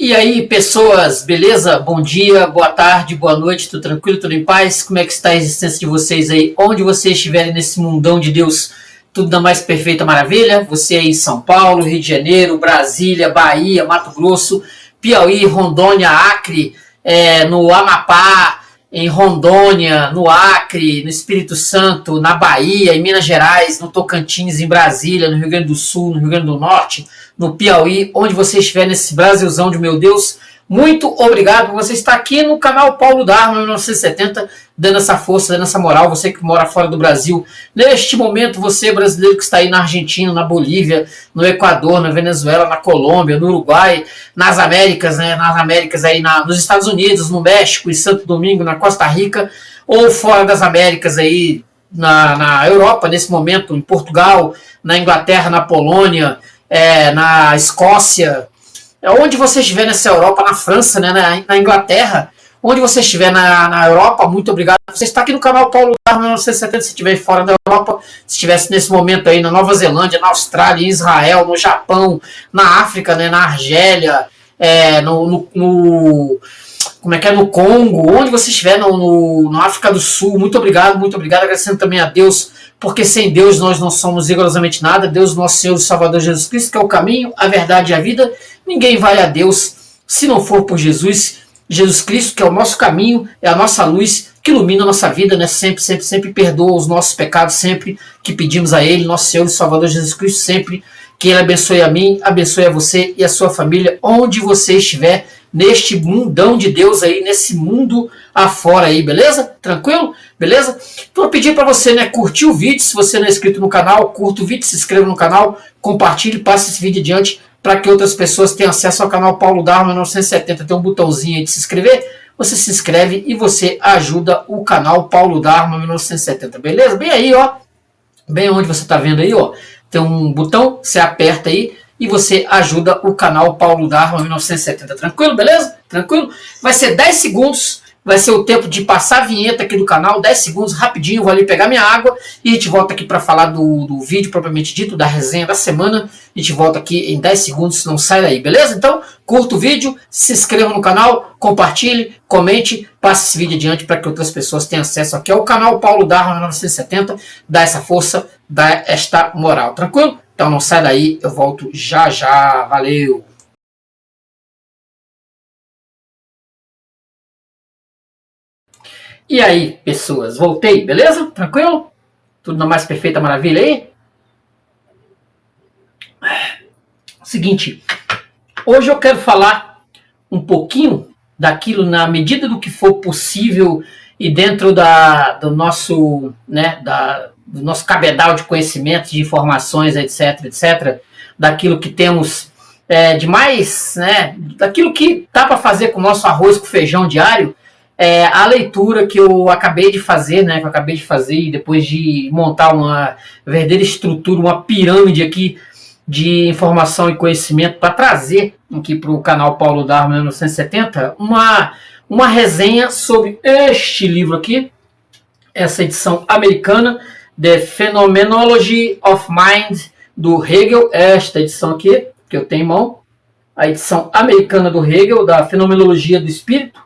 E aí, pessoas, beleza? Bom dia, boa tarde, boa noite, tudo tranquilo, tudo em paz? Como é que está a existência de vocês aí? Onde vocês estiverem nesse mundão de Deus, tudo da mais perfeita maravilha? Você aí em São Paulo, Rio de Janeiro, Brasília, Bahia, Mato Grosso, Piauí, Rondônia, Acre, no Amapá, em Rondônia, no Acre, no Espírito Santo, na Bahia, em Minas Gerais, no Tocantins, em Brasília, no Rio Grande do Sul, no Rio Grande do Norte, no Piauí, onde você estiver nesse Brasilzão de meu Deus, muito obrigado por você estar aqui no canal Paulo Dharma 1970, dando essa força, dando essa moral, você que mora fora do Brasil. Neste momento, você brasileiro que está aí na Argentina, na Bolívia, no Equador, na Venezuela, na Colômbia, no Uruguai, nas Américas, né? Nas Américas aí nos Estados Unidos, no México, em Santo Domingo, na Costa Rica, ou fora das Américas aí na Europa, nesse momento, em Portugal, na Inglaterra, na Polônia, na Escócia, onde você estiver nessa Europa, na França, né, na Inglaterra, onde você estiver na Europa, muito obrigado. Você está aqui no canal Paulo Dharma 1970, se estiver fora da Europa, se estivesse nesse momento aí na Nova Zelândia, na Austrália, em Israel, no Japão, na África, né, na Argélia, no Congo, onde você estiver no África do Sul, muito obrigado, agradecendo também a Deus, porque sem Deus nós não somos rigorosamente nada. Deus, nosso Senhor e Salvador Jesus Cristo, que é o caminho, a verdade e a vida. Ninguém vai a Deus se não for por Jesus Cristo, que é o nosso caminho, é a nossa luz, que ilumina a nossa vida, né? Sempre perdoa os nossos pecados, sempre que pedimos a Ele, nosso Senhor e Salvador Jesus Cristo, sempre que Ele abençoe a mim, abençoe a você e a sua família, onde você estiver, neste mundão de Deus aí, nesse mundo afora aí, beleza? Tranquilo? Beleza? Então eu pedi para você, né, curtir o vídeo, se você não é inscrito no canal, curta o vídeo, se inscreva no canal, compartilhe, passe esse vídeo adiante para que outras pessoas tenham acesso ao canal Paulo Dharma 1970, tem um botãozinho aí de se inscrever, você se inscreve e você ajuda o canal Paulo Dharma 1970, beleza? Bem aí, ó, bem onde você está vendo aí, ó, tem um botão, você aperta aí, e você ajuda o canal Paulo Dharma 1970. Tranquilo, beleza? Tranquilo? Vai ser 10 segundos, vai ser o tempo de passar a vinheta aqui do canal, 10 segundos, rapidinho, vou ali pegar minha água e a gente volta aqui para falar do vídeo propriamente dito, da resenha da semana. A gente volta aqui em 10 segundos, não sai daí, beleza? Então, curta o vídeo, se inscreva no canal, compartilhe, comente, passe esse vídeo adiante para que outras pessoas tenham acesso aqui ao canal Paulo Dharma 1970, dá essa força, dá esta moral, tranquilo? Então não sai daí, eu volto já já, valeu! E aí, pessoas, voltei, beleza? Tranquilo? Tudo na mais perfeita maravilha aí? Seguinte, hoje eu quero falar um pouquinho daquilo na medida do que for possível e dentro do nosso, né, do nosso cabedal de conhecimento, de informações, etc, daquilo que temos de mais, né, daquilo que dá para fazer com o nosso arroz com feijão diário, a leitura que eu acabei de fazer, né, e depois de montar uma verdadeira estrutura, uma pirâmide aqui de informação e conhecimento para trazer aqui para o canal Paulo Dharma 1970 uma resenha sobre este livro aqui, essa edição americana, The Phenomenology of Mind, do Hegel, esta edição aqui, que eu tenho em mão, a edição americana do Hegel, da Fenomenologia do Espírito,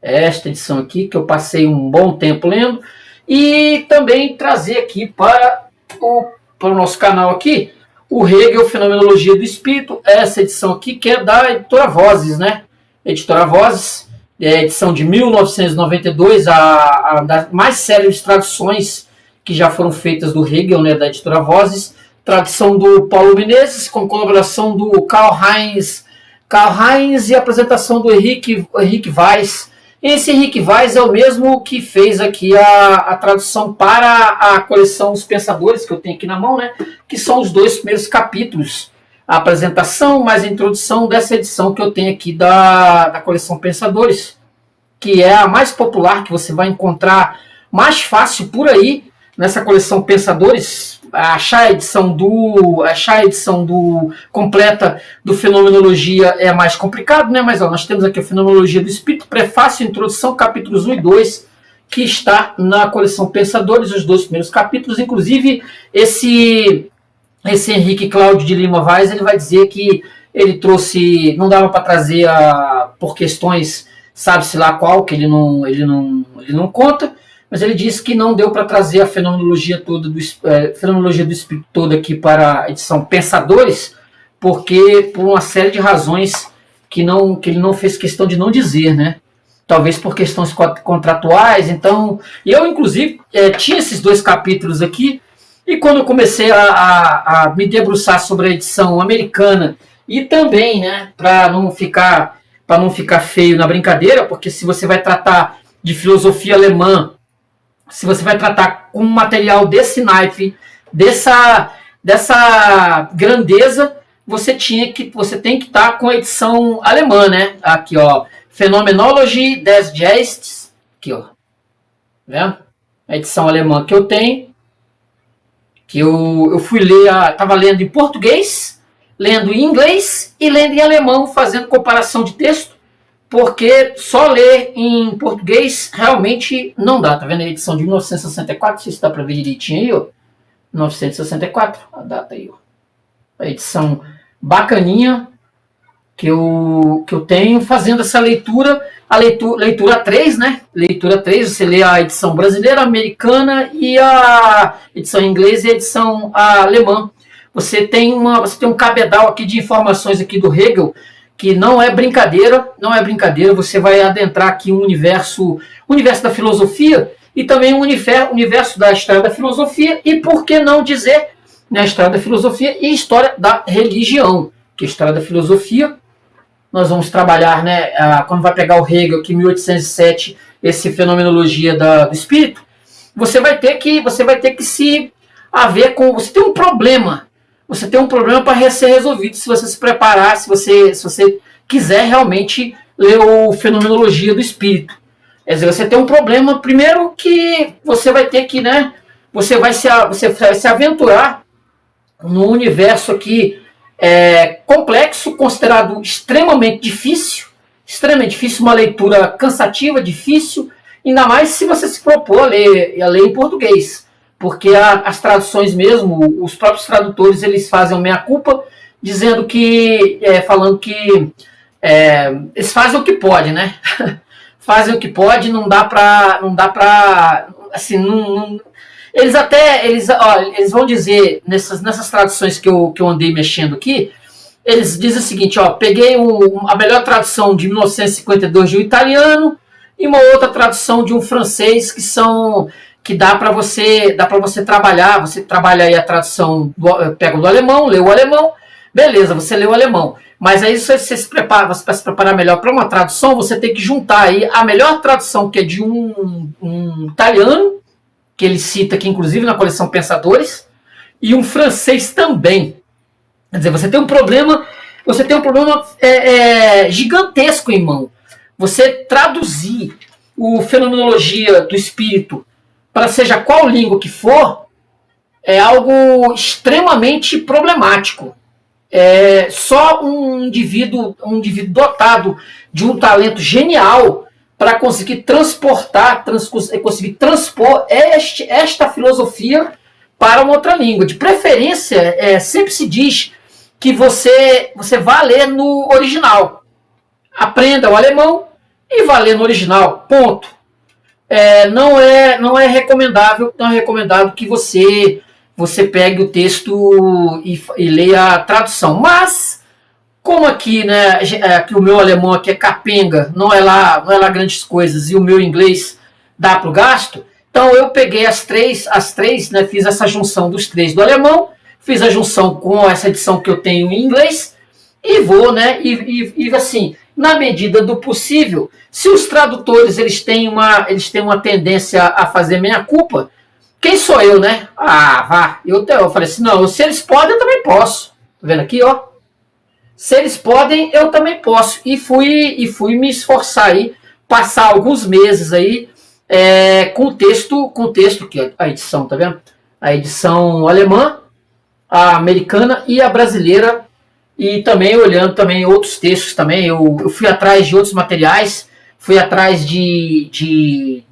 esta edição aqui, que eu passei um bom tempo lendo, e também trazer aqui para o nosso canal aqui, o Hegel, Fenomenologia do Espírito, essa edição aqui, que é da Editora Vozes, né? Editora Vozes, edição de 1992, a das mais célebres traduções que já foram feitas do Hegel, né, da Editora Vozes, tradução do Paulo Menezes, com colaboração do Karl Heinz e apresentação do Henrique Weiss. Esse Henrique Weiss é o mesmo que fez aqui a tradução para a coleção Os Pensadores, que eu tenho aqui na mão, né, que são os 2 primeiros capítulos, a apresentação mais a introdução dessa edição que eu tenho aqui da coleção Pensadores, que é a mais popular, que você vai encontrar mais fácil por aí, nessa coleção Pensadores. Achar a edição completa do Fenomenologia é mais complicado, né? Mas ó, nós temos aqui a Fenomenologia do Espírito, prefácio, introdução, capítulos 1 e 2, que está na coleção Pensadores, os 2 primeiros capítulos. Inclusive, esse Henrique Cláudio de Lima Vaz, ele vai dizer que ele trouxe, não dava para trazer por questões, sabe-se lá qual, que ele não conta, mas ele disse que não deu para trazer a fenomenologia toda fenomenologia do espírito toda aqui para a edição Pensadores, porque por uma série de razões que ele não fez questão de não dizer, né? Talvez por questões contratuais. Então, eu inclusive tinha esses 2 capítulos aqui, e quando eu comecei a me debruçar sobre a edição americana, e também, né, para não ficar feio na brincadeira, porque se você vai tratar de filosofia alemã, se você vai tratar com um material desse naipe, dessa grandeza, você tem que estar com a edição alemã, né? Aqui, ó, Phänomenologie des Geistes, aqui, ó, né? A edição alemã que eu tenho, que eu fui ler, estava lendo em português, lendo em inglês e lendo em alemão, fazendo comparação de texto, porque só ler em português realmente não dá. Tá vendo a edição de 1964? Não sei se dá para ver direitinho aí, ó. 1964, a data aí, ó. A edição bacaninha que eu tenho, fazendo essa leitura, leitura 3, né? Leitura 3, você lê a edição brasileira, americana e a edição inglesa e a edição alemã. Você tem um cabedal aqui de informações aqui do Hegel, que não é brincadeira, você vai adentrar aqui um universo da filosofia e também um universo da história da filosofia e, por que não dizer, né, a história da filosofia e história da religião, que a história da filosofia nós vamos trabalhar, né, quando vai pegar o Hegel, aqui em 1807, esse Fenomenologia do Espírito, você vai ter que se haver com, você tem um problema para ser resolvido se você se preparar, se você quiser realmente ler o Fenomenologia do Espírito. Quer dizer, você tem um problema, primeiro, que você vai ter que, né, você vai se aventurar num universo aqui complexo, considerado extremamente difícil, uma leitura cansativa, difícil, ainda mais se você se propor a ler em português, porque as traduções mesmo, os próprios tradutores, eles fazem o meia-culpa, dizendo que, falando que eles fazem o que pode, né? Fazem o que pode, não dá pra assim, eles vão dizer, nessas traduções que eu andei mexendo aqui, eles dizem o seguinte, ó, peguei a melhor tradução de 1952 de um italiano e uma outra tradução de um francês que dá para você trabalhar, você trabalha aí a tradução, pega do alemão, lê o alemão, beleza, você lê o alemão, mas aí você se prepara, para se preparar melhor para uma tradução, você tem que juntar aí a melhor tradução, que é de um italiano, que ele cita aqui, inclusive, na coleção Pensadores, e um francês também. Quer dizer, você tem um problema gigantesco em mão. Você traduzir o Fenomenologia do Espírito para seja qual língua que for, é algo extremamente problemático. Só um indivíduo dotado de um talento genial para conseguir conseguir transpor esta filosofia para uma outra língua. De preferência, sempre se diz que você vá ler no original. Aprenda o alemão e vá ler no original. Ponto. Não é recomendável que você pegue o texto e leia a tradução. Mas como aqui, né, que o meu alemão aqui é capenga, não é lá grandes coisas, e o meu inglês dá para o gasto, então eu peguei as três, né, fiz essa junção dos 3 do alemão, fiz a junção com essa edição que eu tenho em inglês, e vou, né, e assim, na medida do possível, se os tradutores eles têm uma tendência a fazer meia-culpa, quem sou eu, né? Eu falei assim, não, se eles podem, eu também posso. Tá vendo aqui, ó? Se eles podem, eu também posso. E fui me esforçar aí, passar alguns meses aí com o texto, que a edição, tá vendo? A edição alemã, a americana e a brasileira, e também olhando também outros textos também. Eu fui atrás de outros materiais, fui atrás de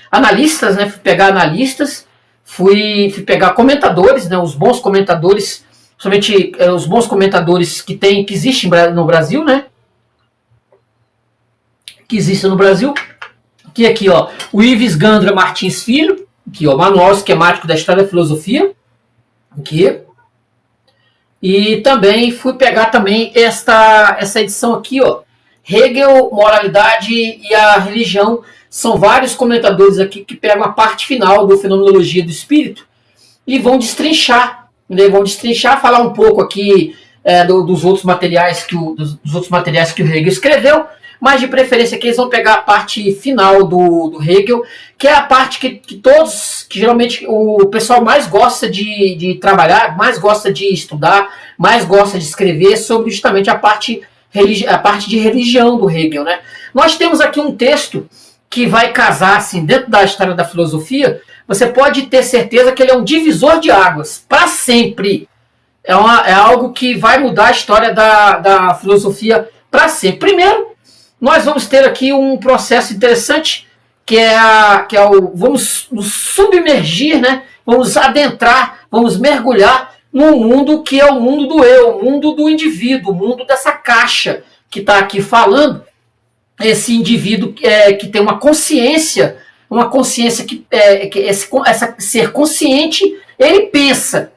analistas, né? Fui pegar analistas, fui pegar comentadores, né? Os bons comentadores somente os bons comentadores que existem no Brasil, né? Que existem no Brasil. Que aqui, ó, o Ives Gandra Martins Filho, aqui, ó, Manual Esquemático da História da Filosofia, aqui. E também fui pegar também essa edição aqui, ó, Hegel, Moralidade e a Religião. São vários comentadores aqui que pegam a parte final do Fenomenologia do Espírito e vão destrinchar, né, falar um pouco aqui dos outros materiais que o Hegel escreveu, mas de preferência que eles vão pegar a parte final do Hegel, que é a parte que geralmente o pessoal mais gosta de trabalhar, mais gosta de estudar, mais gosta de escrever sobre justamente a parte de religião do Hegel, né? Nós temos aqui um texto que vai casar, assim, dentro da história da filosofia. Você pode ter certeza que ele é um divisor de águas, para sempre. É algo que vai mudar a história da filosofia para sempre. Primeiro, nós vamos ter aqui um processo interessante, vamos nos submergir, né? Vamos adentrar, vamos mergulhar num mundo que é o mundo do eu, o mundo do indivíduo, o mundo dessa caixa que está aqui falando. Esse indivíduo que tem uma consciência essa ser consciente, ele pensa.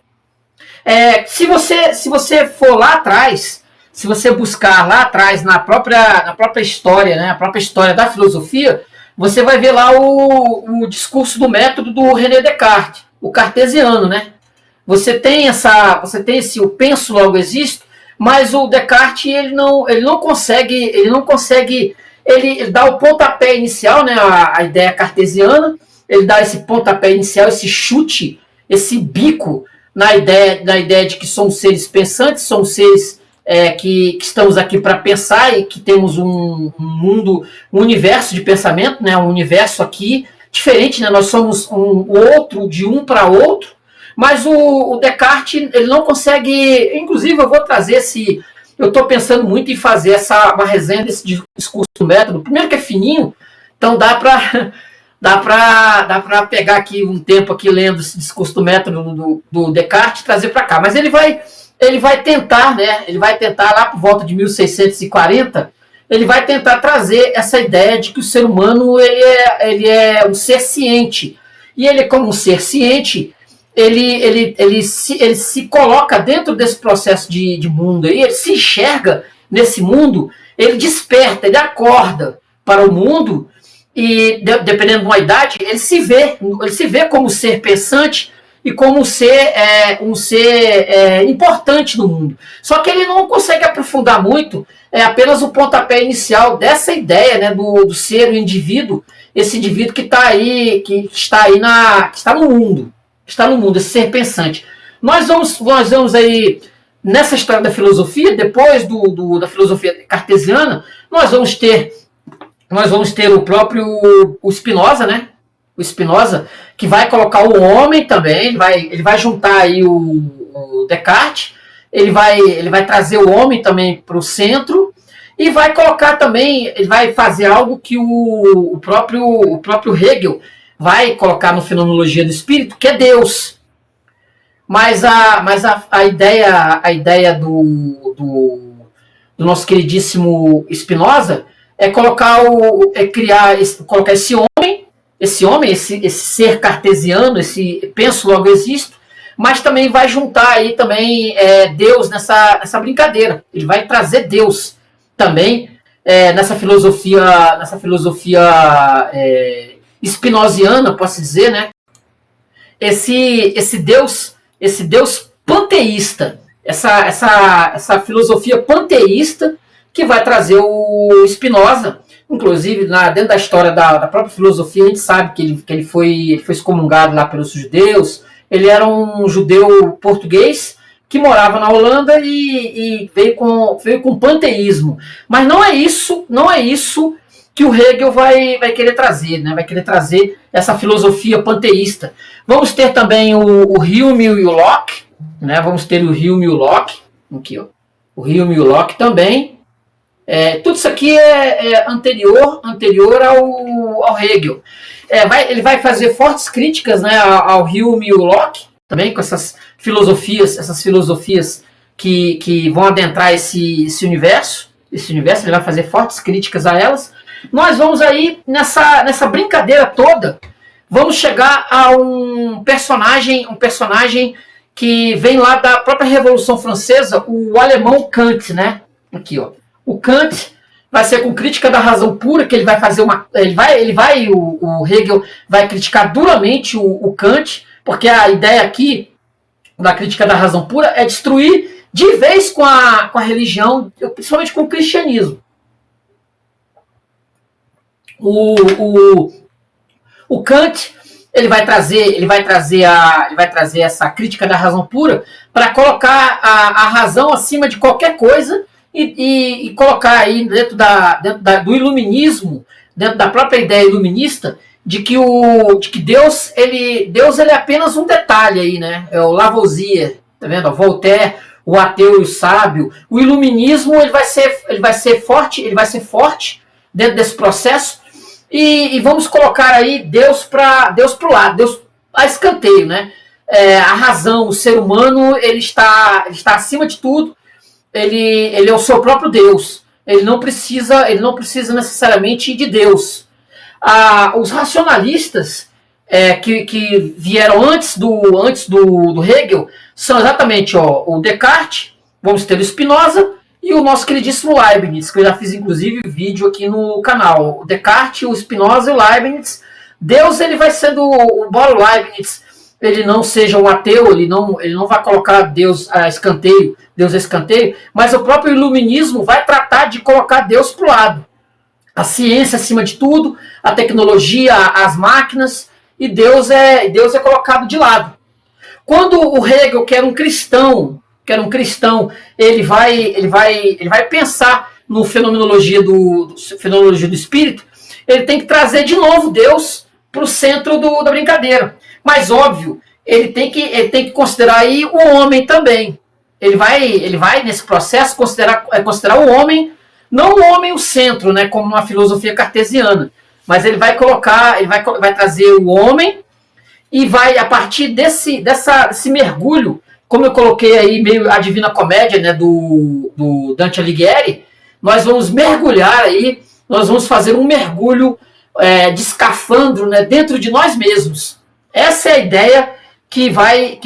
Se você for lá atrás, se você buscar lá atrás na própria história, né, a própria história da filosofia, você vai ver lá o discurso do método do René Descartes, o cartesiano, né? Você tem esse eu penso logo existo, mas o Descartes ele não consegue ele dá o pontapé inicial, né, a ideia cartesiana, ele dá esse pontapé inicial, esse chute, esse bico na ideia de que somos seres pensantes, somos seres que estamos aqui para pensar e que temos um mundo, um universo de pensamento, né, um universo aqui diferente, né, nós somos um outro de um para outro, mas o Descartes ele não consegue, inclusive eu vou trazer eu estou pensando muito em fazer uma resenha desse discurso do método. Primeiro que é fininho, então dá para pegar aqui um tempo aqui lendo esse discurso do método do Descartes e trazer para cá. Mas ele vai tentar, né? Ele vai tentar lá por volta de 1640, ele vai tentar trazer essa ideia de que o ser humano ele é um ser ciente. E ele, como um ser ciente, ele se coloca dentro desse processo de mundo aí, ele se enxerga nesse mundo, ele desperta, ele acorda para o mundo e, dependendo de uma idade, ele se vê como ser pensante e como um ser importante no mundo. Só que ele não consegue aprofundar muito, é apenas o pontapé inicial dessa ideia, né, do ser, o indivíduo, esse indivíduo que está no mundo. Está no mundo, esse ser pensante. Nós vamos aí, nessa história da filosofia, depois da filosofia cartesiana, nós vamos ter o próprio Spinoza, né? O Spinoza, que vai colocar o homem também, ele vai juntar aí o Descartes, ele vai trazer o homem também para o centro, e vai colocar também, ele vai fazer algo que o próprio Hegel vai colocar no Fenomenologia do Espírito, que é Deus. Mas a ideia do nosso queridíssimo Spinoza é colocar esse homem, esse ser cartesiano, esse penso logo existo, mas também vai juntar aí também Deus nessa brincadeira. Ele vai trazer Deus também nessa filosofia spinoziana, posso dizer, né? Esse Deus panteísta, essa filosofia panteísta que vai trazer o Spinoza. Inclusive, dentro da história da própria filosofia, a gente sabe que ele foi excomungado lá pelos judeus. Ele era um judeu português que morava na Holanda e veio com panteísmo. Mas não é isso que o Hegel vai querer trazer, né? Vai querer trazer essa filosofia panteísta. Vamos ter também o Hume e o Locke, né? Vamos ter o Hume e o Locke, aqui, ó. O Hume e o Locke também. Tudo isso aqui é anterior ao Hegel. Ele vai fazer fortes críticas, né, ao Hume e o Locke, também, com essas filosofias que vão adentrar esse universo. Esse universo, ele vai fazer fortes críticas a elas. Nós vamos aí, nessa brincadeira toda, vamos chegar a um personagem que vem lá da própria Revolução Francesa, o alemão Kant, né? Aqui, ó. O Kant vai ser com crítica da razão pura, que ele vai fazer o Hegel vai criticar duramente o Kant, porque a ideia aqui da crítica da razão pura é destruir de vez com a religião, principalmente com o cristianismo. O Kant ele vai trazer essa crítica da razão pura para colocar a razão acima de qualquer coisa e colocar aí dentro do iluminismo, dentro da própria ideia iluminista, de que Deus é apenas um detalhe aí, né? É o Lavoisier, tá vendo? O Voltaire, o ateu e o sábio. O iluminismo ele vai ser forte dentro desse processo e vamos colocar aí Deus pro lado, Deus a escanteio, né? A razão, o ser humano ele está acima de tudo. Ele é o seu próprio Deus. Ele não precisa necessariamente de Deus. Os racionalistas que vieram antes do Hegel são exatamente o Descartes, vamos ter o Spinoza e o nosso queridíssimo Leibniz, que eu já fiz inclusive vídeo aqui no canal. O Descartes, o Spinoza e o Leibniz. Deus ele vai sendo, embora o Leibniz ele não seja um ateu, ele não vai colocar Deus a escanteio, mas o próprio iluminismo vai tratar de colocar Deus para o lado. A ciência acima de tudo, a tecnologia, as máquinas, e Deus é colocado de lado. Quando o Hegel, que era um cristão, ele vai pensar no fenomenologia do espírito, ele tem que trazer de novo Deus para o centro da brincadeira. Mas, óbvio, ele tem que considerar aí o homem também. Ele vai nesse processo, considerar o homem, não o homem o centro, né, como uma filosofia cartesiana, mas ele vai trazer o homem e vai, a partir desse mergulho, como eu coloquei aí meio a Divina Comédia, né, do Dante Alighieri, nós vamos mergulhar aí, nós vamos fazer um mergulho de escafandro, né, dentro de nós mesmos. Essa é a ideia que vai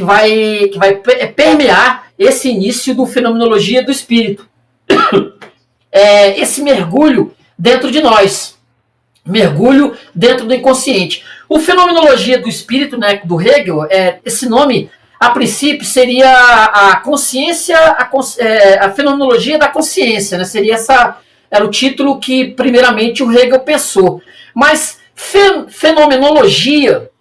permear esse início do Fenomenologia do Espírito. Esse mergulho dentro de nós. Mergulho dentro do inconsciente. O Fenomenologia do Espírito, né, do Hegel, esse nome, a princípio, seria a consciência, a fenomenologia da consciência, né? Era o título que, primeiramente, o Hegel pensou. Mas fenomenologia,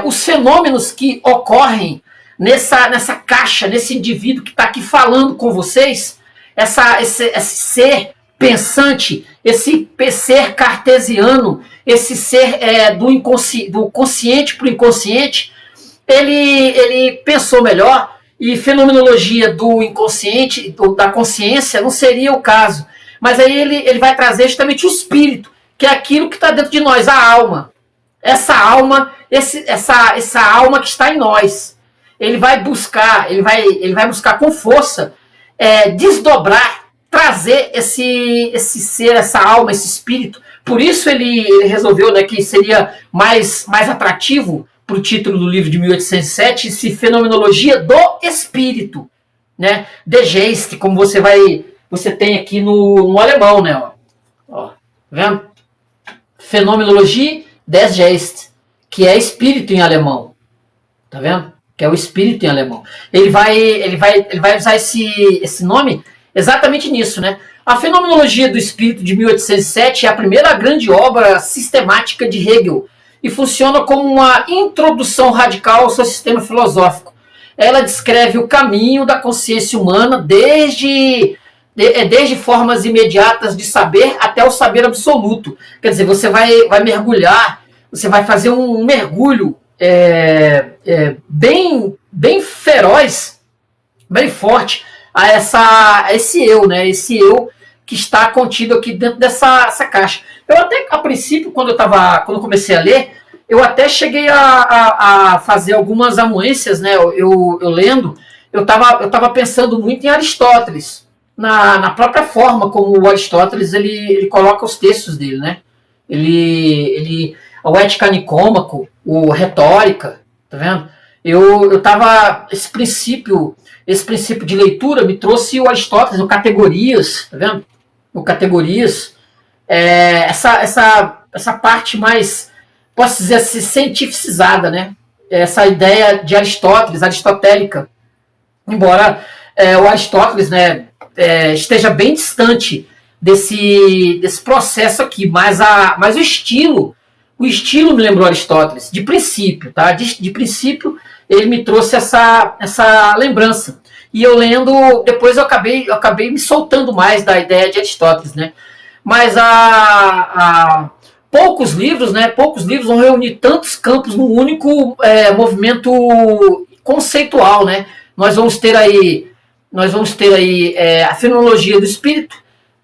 os fenômenos que ocorrem nessa caixa, nesse indivíduo que está aqui falando com vocês, esse ser pensante, esse ser cartesiano, esse ser do consciente para o inconsciente, ele pensou melhor, e fenomenologia do inconsciente, da consciência, não seria o caso. Mas aí ele vai trazer justamente o espírito, que é aquilo que está dentro de nós, a alma. Essa alma que está em nós. Ele vai buscar com força desdobrar, trazer esse ser, essa alma, esse espírito. Por isso ele resolveu, né, que seria mais atrativo para o título do livro de 1807, esse Fenomenologia do Espírito, né? De Geist, como você tem aqui no alemão, né? Ó, tá vendo? Fenomenologie des Geist, que é espírito em alemão, tá vendo? Que é o espírito em alemão. Ele vai usar esse nome exatamente nisso, né? A Fenomenologia do Espírito de 1807 é a primeira grande obra sistemática de Hegel e funciona como uma introdução radical ao seu sistema filosófico. Ela descreve o caminho da consciência humana desde formas imediatas de saber até o saber absoluto. Quer dizer, você vai mergulhar, você vai fazer um mergulho bem feroz, bem forte a esse eu, né? Esse eu que está contido aqui dentro dessa caixa. Eu até, a princípio, quando eu comecei a ler, eu até cheguei a fazer algumas anuências, né? Eu lendo, eu tava pensando muito em Aristóteles, na própria forma como o Aristóteles ele coloca os textos dele, né? O Ética Nicômaco, o Retórica, tá vendo? Eu tava, esse princípio de leitura me trouxe o Aristóteles, o Categorias, tá vendo? O Categorias, essa parte mais, posso dizer assim, cientificizada, né? Essa ideia de Aristóteles, aristotélica, embora o Aristóteles, né, esteja bem distante desse processo aqui, mas o estilo me lembrou Aristóteles, de princípio, tá? De princípio, ele me trouxe essa lembrança. E eu lendo, depois eu acabei me soltando mais da ideia de Aristóteles, né? Mas poucos livros, né? Poucos livros vão reunir tantos campos num único movimento conceitual, né? Nós vamos ter aí a fenomenologia do espírito,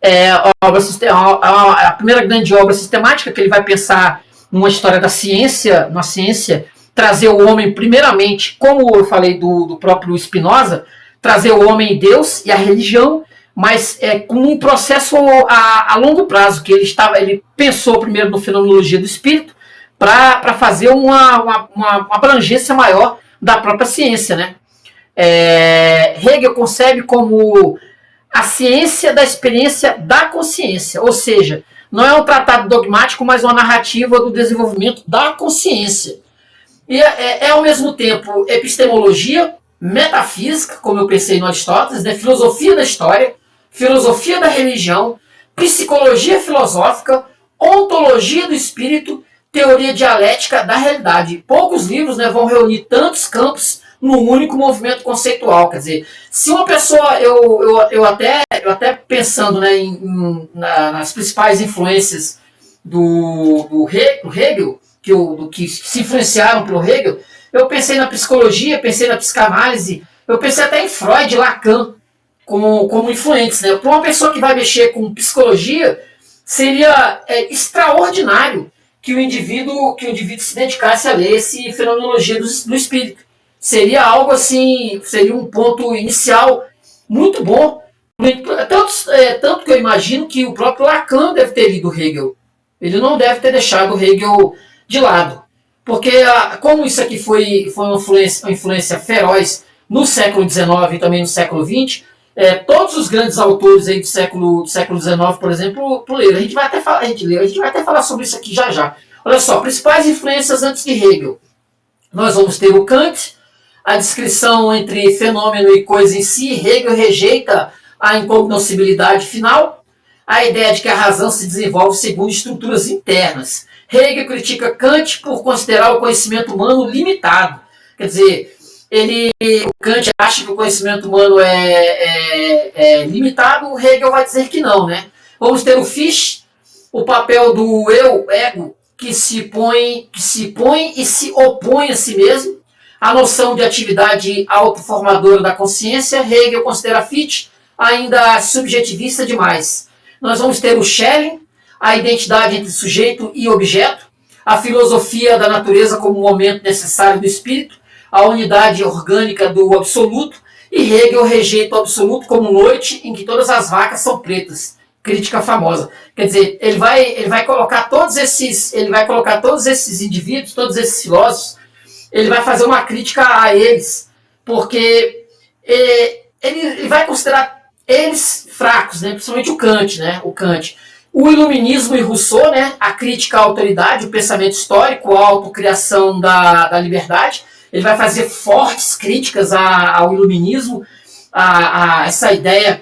a primeira grande obra sistemática, que ele vai pensar numa história da ciência, uma ciência, trazer o homem primeiramente, como eu falei do próprio Spinoza, trazer o homem e Deus e a religião, mas com um processo a longo prazo, que ele pensou primeiro no fenomenologia do espírito, para fazer uma abrangência maior da própria ciência, né? Hegel concebe como a ciência da experiência da consciência, ou seja, não é um tratado dogmático, mas uma narrativa do desenvolvimento da consciência. E ao mesmo tempo, epistemologia, metafísica, como eu pensei no Aristóteles, né? Filosofia da história, filosofia da religião, psicologia filosófica, ontologia do espírito, teoria dialética da realidade. Poucos livros, né, vão reunir tantos campos num único movimento conceitual. Quer dizer, se uma pessoa, eu até pensando, né, nas principais influências do Hegel, que se influenciaram pelo Hegel, eu pensei na psicologia, pensei na psicanálise, eu pensei até em Freud e Lacan como influentes, né? Para uma pessoa que vai mexer com psicologia, seria extraordinário que o indivíduo se dedicasse a ler esse fenomenologia do espírito. Seria algo assim, seria um ponto inicial muito bom. Tanto que eu imagino que o próprio Lacan deve ter lido Hegel. Ele não deve ter deixado Hegel de lado. Porque como isso aqui foi uma influência feroz no século XIX e também no século XX, todos os grandes autores aí do século XIX, por exemplo, leram. A gente vai até falar sobre isso aqui já já. Olha só, principais influências antes de Hegel. Nós vamos ter o Kant, a descrição entre fenômeno e coisa em si. Hegel rejeita a incognoscibilidade final, a ideia de que a razão se desenvolve segundo estruturas internas. Hegel critica Kant por considerar o conhecimento humano limitado. Quer dizer, o Kant acha que o conhecimento humano é limitado, Hegel vai dizer que não, né? Vamos ter o Fichte, o papel do ego, que se põe e se opõe a si mesmo, a noção de atividade autoformadora da consciência. Hegel considera Fichte ainda subjetivista demais. Nós vamos ter o Schelling, a identidade entre sujeito e objeto, a filosofia da natureza como momento necessário do espírito, a unidade orgânica do absoluto, e Hegel rejeita o absoluto como noite em que todas as vacas são pretas. Crítica famosa. Quer dizer, ele vai colocar todos esses indivíduos, todos esses filósofos, ele vai fazer uma crítica a eles, porque ele vai considerar eles fracos, né? Principalmente o Kant, né? O iluminismo e Rousseau, né? A crítica à autoridade, o pensamento histórico, a autocriação da liberdade. Ele vai fazer fortes críticas ao iluminismo, a essa ideia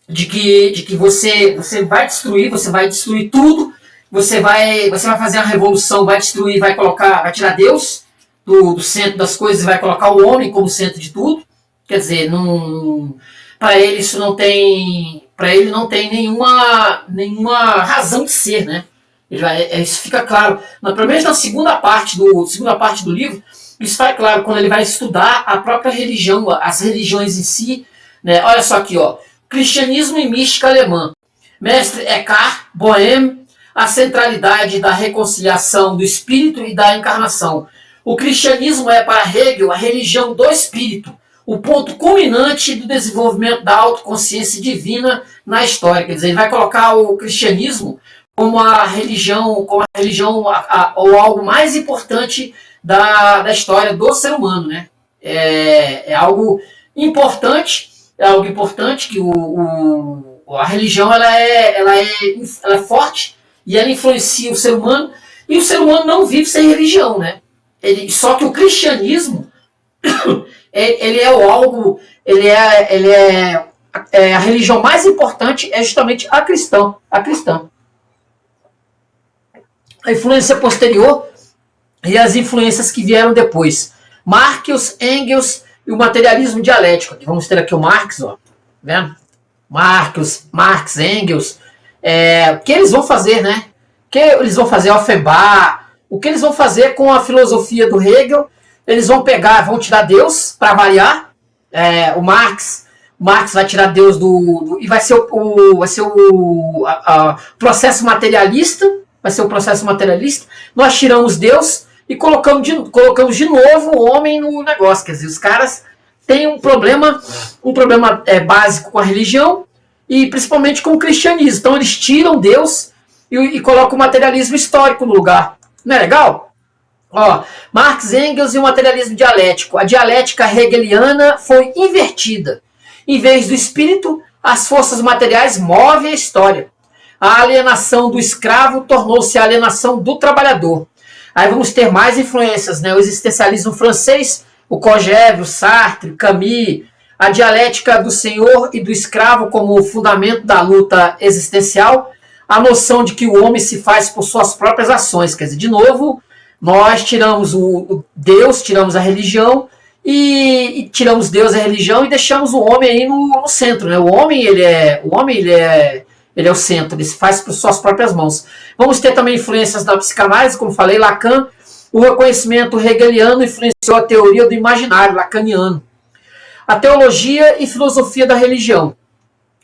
de que você vai destruir tudo, você vai fazer a revolução, vai destruir, vai tirar Deus do centro das coisas e vai colocar o homem como centro de tudo. Quer dizer, para ele isso não tem nenhuma razão de ser, né? Isso fica claro. Pelo menos na segunda parte do livro, isso fica claro quando ele vai estudar a própria religião, as religiões em si, né? Olha só aqui, ó. Cristianismo e mística alemã. Mestre Eckhart, Bohème, a centralidade da reconciliação do espírito e da encarnação. O cristianismo é, para Hegel, a religião do espírito, o ponto culminante do desenvolvimento da autoconsciência divina na história. Quer dizer, ele vai colocar o cristianismo como a religião ou algo mais importante da história do ser humano, né? É algo importante que a religião ela é forte e ela influencia o ser humano, e o ser humano não vive sem religião, né? Só que o cristianismo ele é a religião mais importante, é justamente a cristã. A influência posterior e as influências que vieram depois. Marx, Engels e o materialismo dialético. Vamos ter aqui o Marx, ó, vendo? Marx, Engels. O que eles vão fazer, né? O que eles vão fazer? Offenbach. O que eles vão fazer com a filosofia do Hegel? Eles vão vão tirar Deus, para variar. O Marx vai tirar Deus e vai ser o processo materialista. Vai ser o processo materialista. Nós tiramos Deus e colocamos de novo o homem no negócio. Quer dizer, os caras têm um problema básico com a religião e principalmente com o cristianismo. Então eles tiram Deus e colocam o materialismo histórico no lugar. Não é legal? Ó, Marx, Engels e o materialismo dialético. A dialética hegeliana foi invertida. Em vez do espírito, as forças materiais movem a história. A alienação do escravo tornou-se a alienação do trabalhador. Aí vamos ter mais influências, né? O existencialismo francês, o Kojève, o Sartre, Camus, a dialética do senhor e do escravo como fundamento da luta existencial, a noção de que o homem se faz por suas próprias ações. Quer dizer, de novo, nós tiramos o Deus, tiramos a religião, e tiramos Deus e a religião e deixamos o homem aí no centro, né? O homem ele é o centro, ele se faz por suas próprias mãos. Vamos ter também influências da psicanálise, como falei, Lacan. O reconhecimento hegeliano influenciou a teoria do imaginário lacaniano. A teologia e filosofia da religião.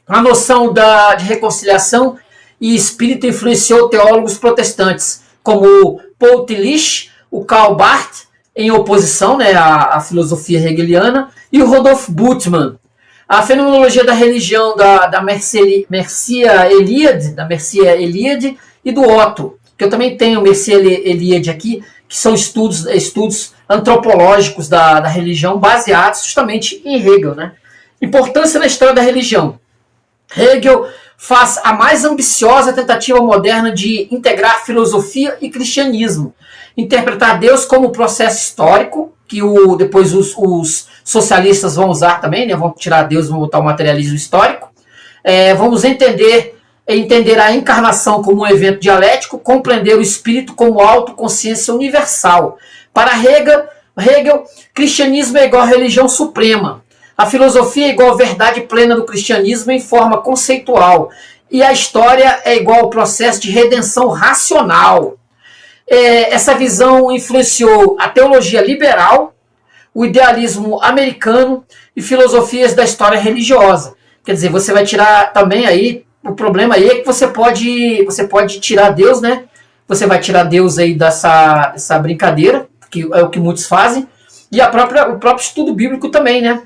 A noção de reconciliação e espírito influenciou teólogos protestantes, como Paul Tillich, o Karl Barth, em oposição, né, à filosofia hegeliana, e o Rodolphe Bultmann. A fenomenologia da religião da Mircea Eliade e do Otto, que eu também tenho Mircea Eliade aqui, que são estudos antropológicos da religião baseados justamente em Hegel, né? Importância na história da religião. Hegel faz a mais ambiciosa tentativa moderna de integrar filosofia e cristianismo, interpretar Deus como processo histórico, que depois os socialistas vão usar também, né? Vão tirar Deus e vão botar o materialismo histórico. Vamos entender a encarnação como um evento dialético, compreender o espírito como autoconsciência universal. Para Hegel, cristianismo é igual a religião suprema. A filosofia é igual à verdade plena do cristianismo em forma conceitual. E a história é igual ao processo de redenção racional. Essa visão influenciou a teologia liberal, o idealismo americano e filosofias da história religiosa. Quer dizer, você vai tirar também aí, o problema aí é que você pode tirar Deus, né? Você vai tirar Deus aí dessa brincadeira, que é o que muitos fazem, e o próprio estudo bíblico também, né?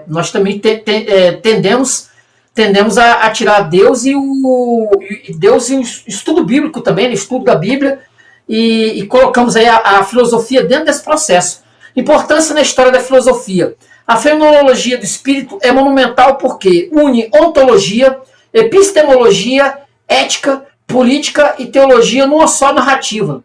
Nós também tendemos a tirar Deus e o estudo bíblico também, o estudo da Bíblia, e colocamos aí a filosofia dentro desse processo. Importância na história da filosofia. A fenomenologia do espírito é monumental porque une ontologia, epistemologia, ética, política e teologia numa só narrativa.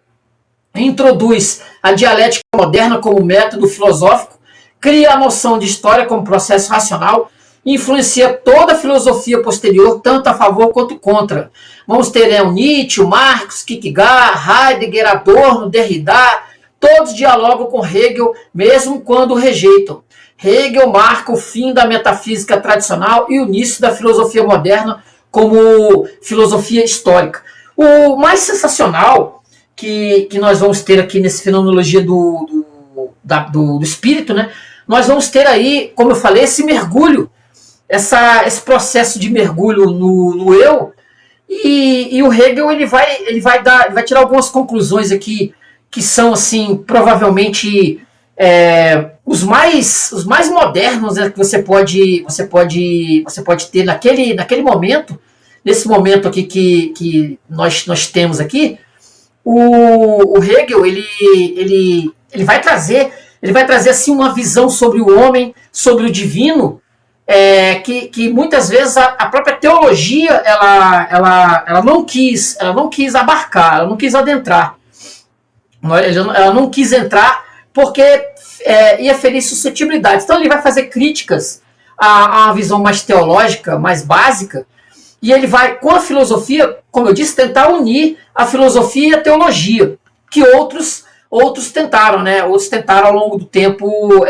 Introduz a dialética moderna como método filosófico, cria a noção de história como processo racional e influencia toda a filosofia posterior, tanto a favor quanto contra. Vamos ter o Nietzsche, o Marx, Kierkegaard, Heidegger, Adorno, Derrida, todos dialogam com Hegel, mesmo quando o rejeitam. Hegel marca o fim da metafísica tradicional e o início da filosofia moderna como filosofia histórica. O mais sensacional que nós vamos ter aqui nesse fenomenologia do espírito, né? Nós vamos ter aí, como eu falei, esse mergulho, esse processo de mergulho no eu, E o Hegel ele vai tirar algumas conclusões aqui que são assim provavelmente os mais modernos, né, que você pode ter naquele momento, nesse momento aqui que nós temos aqui. O Hegel ele vai trazer assim uma visão sobre o homem, sobre o divino, que muitas vezes a própria teologia ela não quis abarcar, ela não quis adentrar, ela não quis entrar porque ia ferir suscetibilidades. Então ele vai fazer críticas a uma visão mais teológica, mais básica, e ele vai, com a filosofia, como eu disse, tentar unir a filosofia e a teologia, que outros tentaram, né? Outros tentaram ao longo do tempo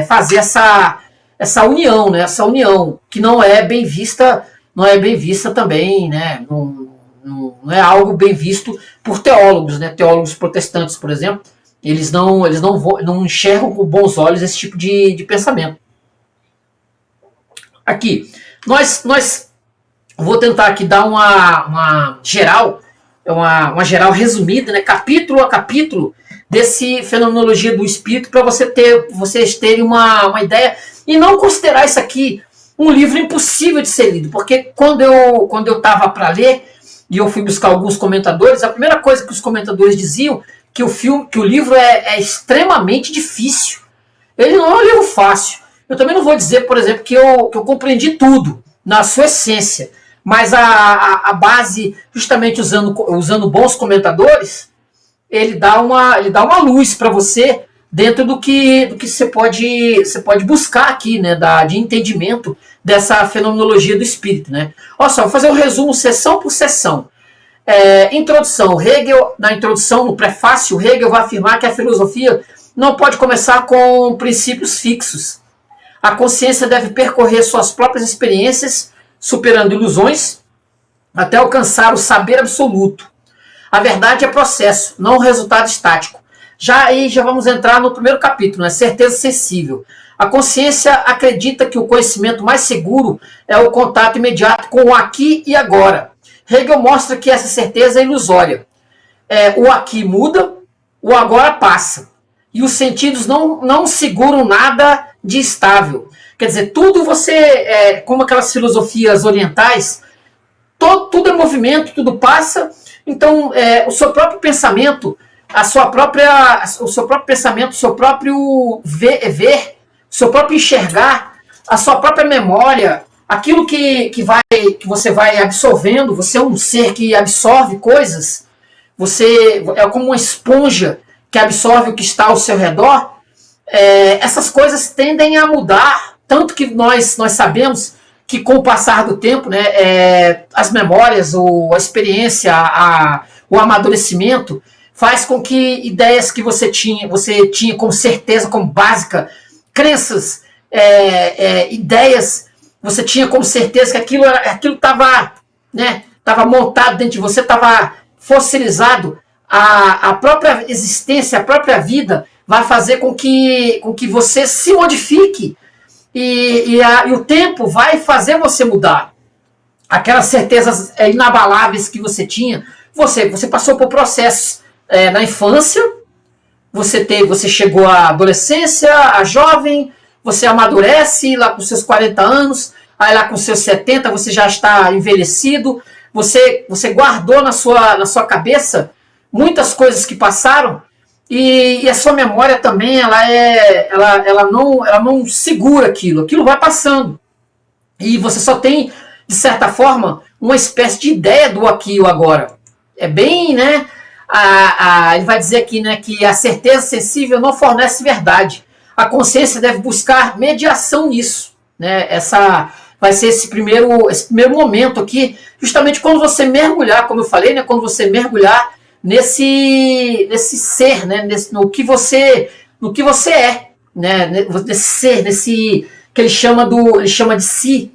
fazer essa união, né? Essa união que não é bem vista também, né? Não é algo bem visto por teólogos, né? Teólogos protestantes, por exemplo, eles não enxergam com bons olhos esse tipo de pensamento. Aqui, vou tentar aqui dar uma geral, uma geral resumida, né, capítulo a capítulo, desse Fenomenologia do Espírito, para vocês terem uma ideia, e não considerar isso aqui um livro impossível de ser lido, porque quando eu estava para ler, e eu fui buscar alguns comentadores, a primeira coisa que os comentadores diziam, que o livro é extremamente difícil. Ele não é um livro fácil. Eu também não vou dizer, por exemplo, que eu compreendi tudo, na sua essência, mas a base, justamente usando bons comentadores, ele dá uma luz para você dentro do que você pode buscar aqui, né, de entendimento dessa fenomenologia do espírito, né. Olha só, vou fazer um resumo sessão por sessão. Introdução. Hegel, na introdução, no prefácio, Hegel vai afirmar que a filosofia não pode começar com princípios fixos. A consciência deve percorrer suas próprias experiências, superando ilusões, até alcançar o saber absoluto. A verdade é processo, não resultado estático. Já vamos entrar no primeiro capítulo, né? Certeza sensível. A consciência acredita que o conhecimento mais seguro é o contato imediato com o aqui e agora. Hegel mostra que essa certeza é ilusória. O aqui muda, o agora passa. E os sentidos não seguram nada de estável. Quer dizer, tudo como aquelas filosofias orientais, tudo é movimento, tudo passa. Então, o seu próprio pensamento, o seu próprio pensamento, o seu próprio ver, o seu próprio enxergar, a sua própria memória, aquilo que você vai absorvendo. Você é um ser que absorve coisas. Você é como uma esponja que absorve o que está ao seu redor. Essas coisas tendem a mudar, tanto que nós sabemos que com o passar do tempo, né, as memórias, a experiência, o amadurecimento, faz com que ideias que você tinha com certeza, como básica, crenças, ideias, você tinha como certeza que aquilo estava, né, montado dentro de você, estava fossilizado. A própria existência, a própria vida vai fazer com que você se modifique, e o tempo vai fazer você mudar. Aquelas certezas inabaláveis que você tinha, você passou por processos na infância, você chegou à adolescência, à jovem, você amadurece lá com seus 40 anos, aí lá com seus 70 você já está envelhecido, você guardou na sua cabeça muitas coisas que passaram, e a sua memória também ela não segura aquilo vai passando, e você só tem, de certa forma, uma espécie de ideia do aqui e o agora. É bem, né, ele vai dizer aqui, né, que a certeza sensível não fornece verdade. A consciência deve buscar mediação nisso, né? Vai ser esse primeiro momento aqui, justamente quando você mergulhar, como eu falei, né, quando você mergulhar nesse ser, né, no que você é, né, nesse ser, nesse que ele chama de si,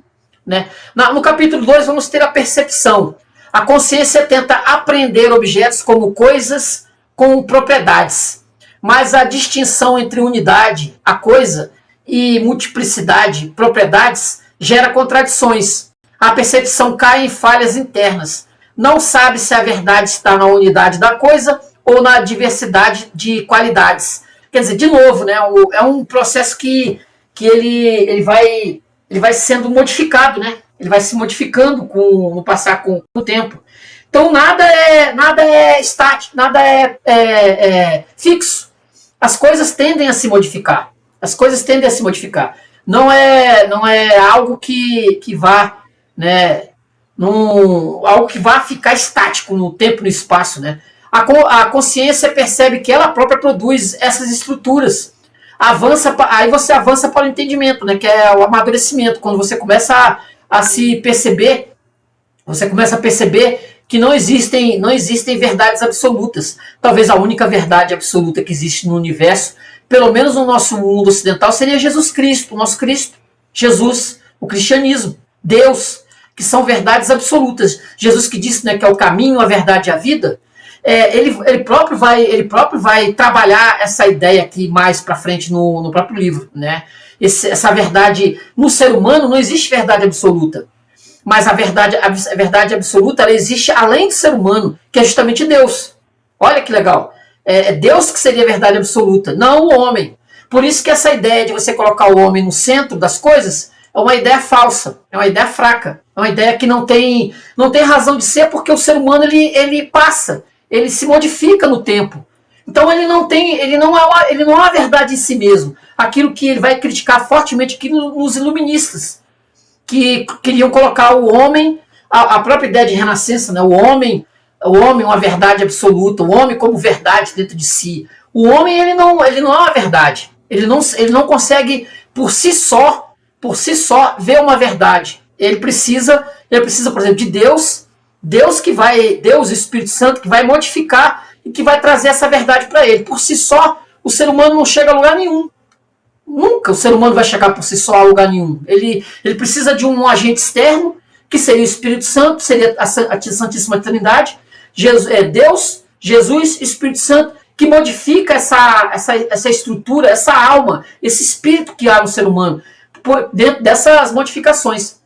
né? No capítulo 2 vamos ter a percepção. A consciência tenta apreender objetos como coisas com propriedades, mas a distinção entre unidade, a coisa, e multiplicidade, propriedades, gera contradições. A percepção cai em falhas internas. não sabe se a verdade está na unidade da coisa ou na diversidade de qualidades. Quer dizer, de novo, né, é um processo que ele vai sendo modificado, né? Ele vai se modificando no passar com o tempo. Então nada é estático, nada é fixo. As coisas tendem a se modificar. As coisas tendem a se modificar. Não é algo que vá, né, algo que vá ficar estático no tempo e no espaço, né? A consciência percebe que ela própria produz essas estruturas. Aí você avança para o entendimento, né, que é o amadurecimento, quando você começa a se perceber, você começa a perceber que não existem verdades absolutas. Talvez a única verdade absoluta que existe no universo, pelo menos no nosso mundo ocidental, seria Jesus Cristo, o nosso Cristo, Jesus, o cristianismo, Deus, que são verdades absolutas. Jesus que disse, né, que é o caminho, a verdade e a vida. Ele próprio vai trabalhar essa ideia aqui mais para frente no próprio livro, né? Essa verdade no ser humano não existe verdade absoluta, mas a verdade absoluta ela existe além do ser humano, que é justamente Deus. Olha que legal, é Deus que seria a verdade absoluta, não o homem. Por isso que essa ideia de você colocar o homem no centro das coisas é uma ideia falsa, é uma ideia fraca, é uma ideia que não tem razão de ser, porque o ser humano ele passa. Ele se modifica no tempo. Então ele não é uma verdade em si mesmo. Aquilo que ele vai criticar fortemente aqui nos iluministas, que queriam colocar o homem, a própria ideia de renascença, né? O homem uma verdade absoluta, o homem como verdade dentro de si. O homem ele não é uma verdade. Ele não consegue por si só ver uma verdade. Ele precisa, por exemplo, de Deus Deus, o Espírito Santo, que vai modificar e que vai trazer essa verdade para ele. Por si só, o ser humano não chega a lugar nenhum. Nunca o ser humano vai chegar por si só a lugar nenhum. Ele precisa de um agente externo, que seria o Espírito Santo, seria a Santíssima Trindade, Deus, Jesus, Espírito Santo, que modifica essa estrutura, essa alma, esse espírito que há no ser humano, dentro dessas modificações.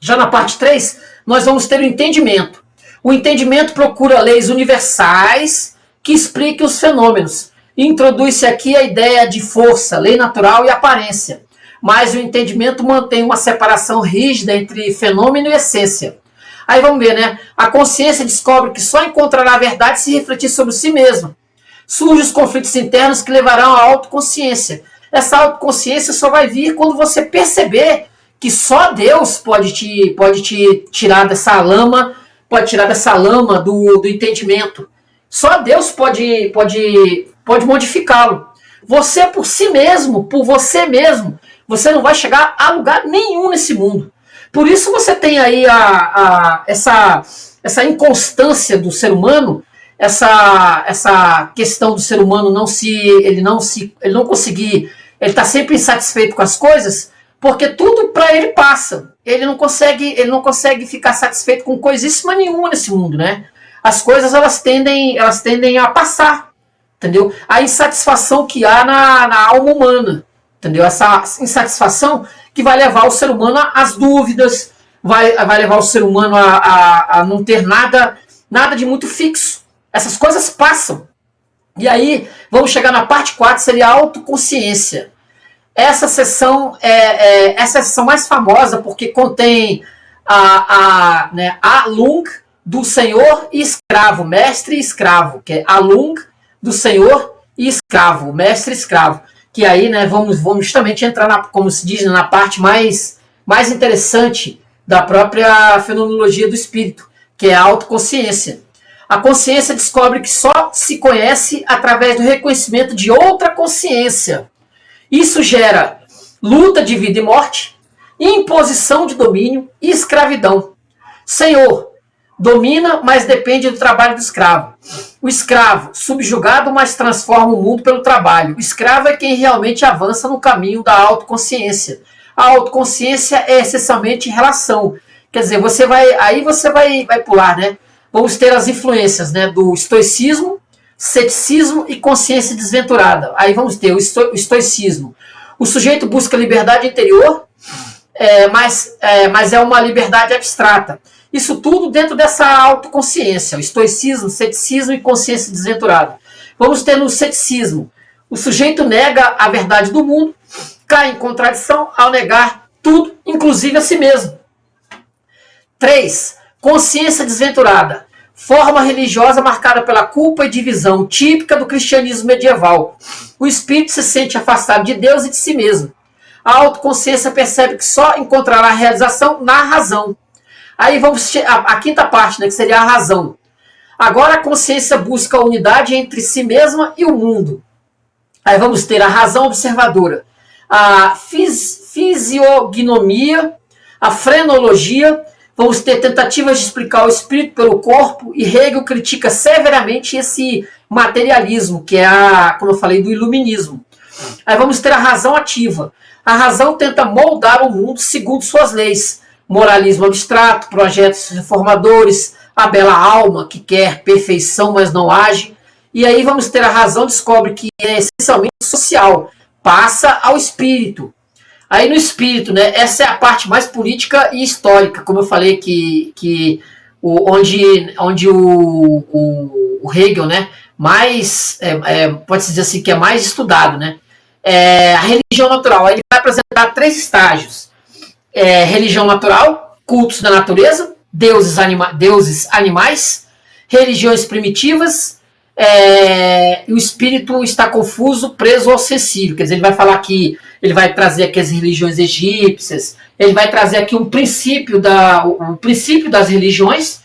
Já na parte 3, nós vamos ter o entendimento. O entendimento procura leis universais que expliquem os fenômenos. Introduz-se aqui a ideia de força, lei natural e aparência. Mas o entendimento mantém uma separação rígida entre fenômeno e essência. Aí vamos ver, né? A consciência descobre que só encontrará a verdade se refletir sobre si mesma. Surgem os conflitos internos que levarão à autoconsciência. Essa autoconsciência só vai vir quando você perceber que só Deus pode te tirar dessa lama, do entendimento. Só Deus pode modificá-lo. Você por si mesmo, por você mesmo, você não vai chegar a lugar nenhum nesse mundo. Por isso você tem aí essa inconstância do ser humano, essa questão do ser humano ele não conseguir, ele está sempre insatisfeito com as coisas, porque tudo para ele passa. Ele não consegue ficar satisfeito com coisíssima nenhuma nesse mundo, né? As coisas elas tendem a passar, entendeu? A insatisfação que há na alma humana, entendeu? Essa insatisfação que vai levar o ser humano às dúvidas, vai levar o ser humano a não ter nada de muito fixo. Essas coisas passam. E aí, vamos chegar na parte 4, seria a autoconsciência. Essa sessão é a sessão mais famosa porque contém a lung do senhor e escravo, mestre e escravo, que é a lung do senhor e escravo, mestre e escravo. Que aí, né, vamos justamente entrar, como se diz, na parte mais interessante da própria fenomenologia do espírito, que é a autoconsciência. A consciência descobre que só se conhece através do reconhecimento de outra consciência. Isso gera luta de vida e morte, imposição de domínio e escravidão. Senhor domina, mas depende do trabalho do escravo. O escravo, subjugado, mas transforma o mundo pelo trabalho. O escravo é quem realmente avança no caminho da autoconsciência. A autoconsciência é essencialmente relação. Quer dizer, você vai pular, né? Vamos ter as influências, né, do estoicismo, ceticismo e consciência desventurada. Aí vamos ter o estoicismo. O sujeito busca liberdade interior, mas é uma liberdade abstrata. Isso tudo dentro dessa autoconsciência, o estoicismo, ceticismo e consciência desventurada. Vamos ter no ceticismo. O sujeito nega a verdade do mundo, cai em contradição ao negar tudo, inclusive a si mesmo. 3. Consciência desventurada. Forma religiosa marcada pela culpa e divisão, típica do cristianismo medieval. O espírito se sente afastado de Deus e de si mesmo. A autoconsciência percebe que só encontrará realização na razão. Aí vamos a quinta parte, né, que seria a razão. Agora a consciência busca a unidade entre si mesma e o mundo. Aí vamos ter a razão observadora, a fisiognomia, a frenologia. Vamos ter tentativas de explicar o espírito pelo corpo, e Hegel critica severamente esse materialismo, que é, como eu falei, do iluminismo. Aí vamos ter a razão ativa. A razão tenta moldar o mundo segundo suas leis. Moralismo abstrato, projetos reformadores, a bela alma que quer perfeição, mas não age. E aí vamos ter a razão descobre que é essencialmente social, passa ao espírito. Aí no espírito, né, essa é a parte mais política e histórica, como eu falei, onde o Hegel, né, mais, pode-se dizer assim, que é mais estudado, né, a religião natural. Aí ele vai apresentar 3 estágios. Religião natural, cultos da natureza, deuses animais, religiões primitivas, e o espírito está confuso, preso ao sensível. Quer dizer, ele vai falar que ele vai trazer aqui as religiões egípcias, ele vai trazer aqui um princípio das religiões,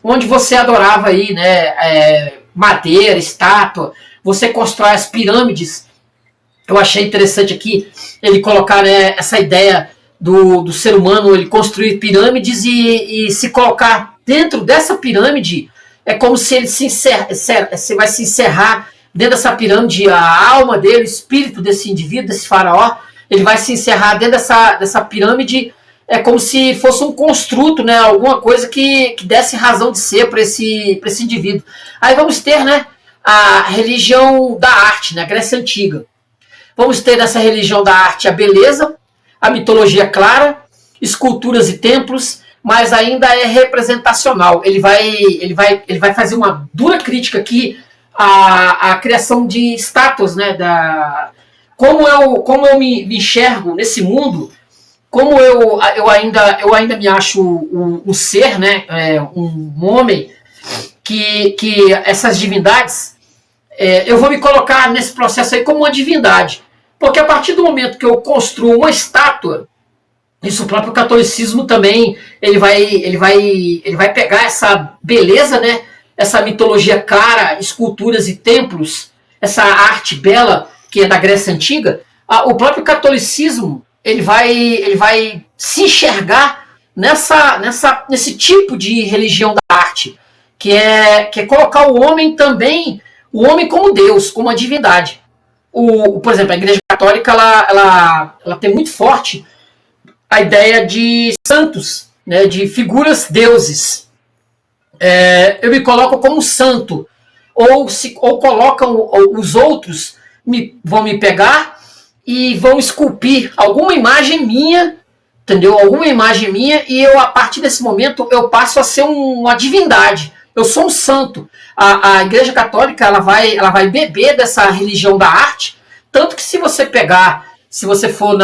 onde você adorava aí, né, madeira, estátua, você constrói as pirâmides. Eu achei interessante aqui ele colocar, né, essa ideia do ser humano, ele construir pirâmides e se colocar dentro dessa pirâmide. É como se ele você vai se encerrar dentro dessa pirâmide, a alma dele, o espírito desse indivíduo, desse faraó, ele vai se encerrar dentro dessa pirâmide. É como se fosse um construto, né, alguma coisa que desse razão de ser para esse indivíduo. Aí vamos ter, né, a religião da arte, né, a Grécia Antiga. Vamos ter nessa religião da arte a beleza, a mitologia clara, esculturas e templos, mas ainda é representacional. Ele vai fazer uma dura crítica aqui à criação de estátuas, né, como eu me enxergo nesse mundo, como eu ainda me acho um ser, né, um homem, que essas divindades, eu vou me colocar nesse processo aí como uma divindade. Porque a partir do momento que eu construo uma estátua, isso o próprio catolicismo também, ele vai pegar essa beleza, né, essa mitologia clara, esculturas e templos, essa arte bela que é da Grécia Antiga. O próprio catolicismo, ele vai se enxergar nesse tipo de religião da arte, que é colocar o homem também, o homem como Deus, como uma divindade. Por exemplo, a Igreja Católica ela tem muito forte a ideia de santos, né, de figuras deuses. Eu me coloco como santo, ou colocam os outros, vão me pegar e vão esculpir alguma imagem minha, entendeu? Alguma imagem minha, e eu, a partir desse momento, eu passo a ser uma divindade. Eu sou um santo. A Igreja Católica ela vai beber dessa religião da arte, tanto que se você for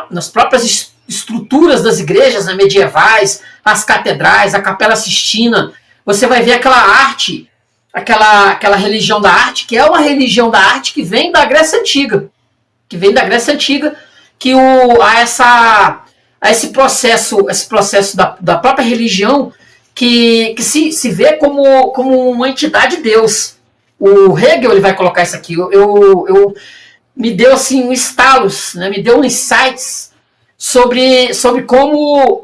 nas próprias estruturas das igrejas, né, medievais, as catedrais, a Capela Sistina, você vai ver aquela arte, aquela religião da arte, que é uma religião da arte que vem da Grécia Antiga, que há esse processo da própria religião que se vê como uma entidade de Deus. O Hegel ele vai colocar isso aqui. Me deu assim um estalos, né? Me deu um insights sobre como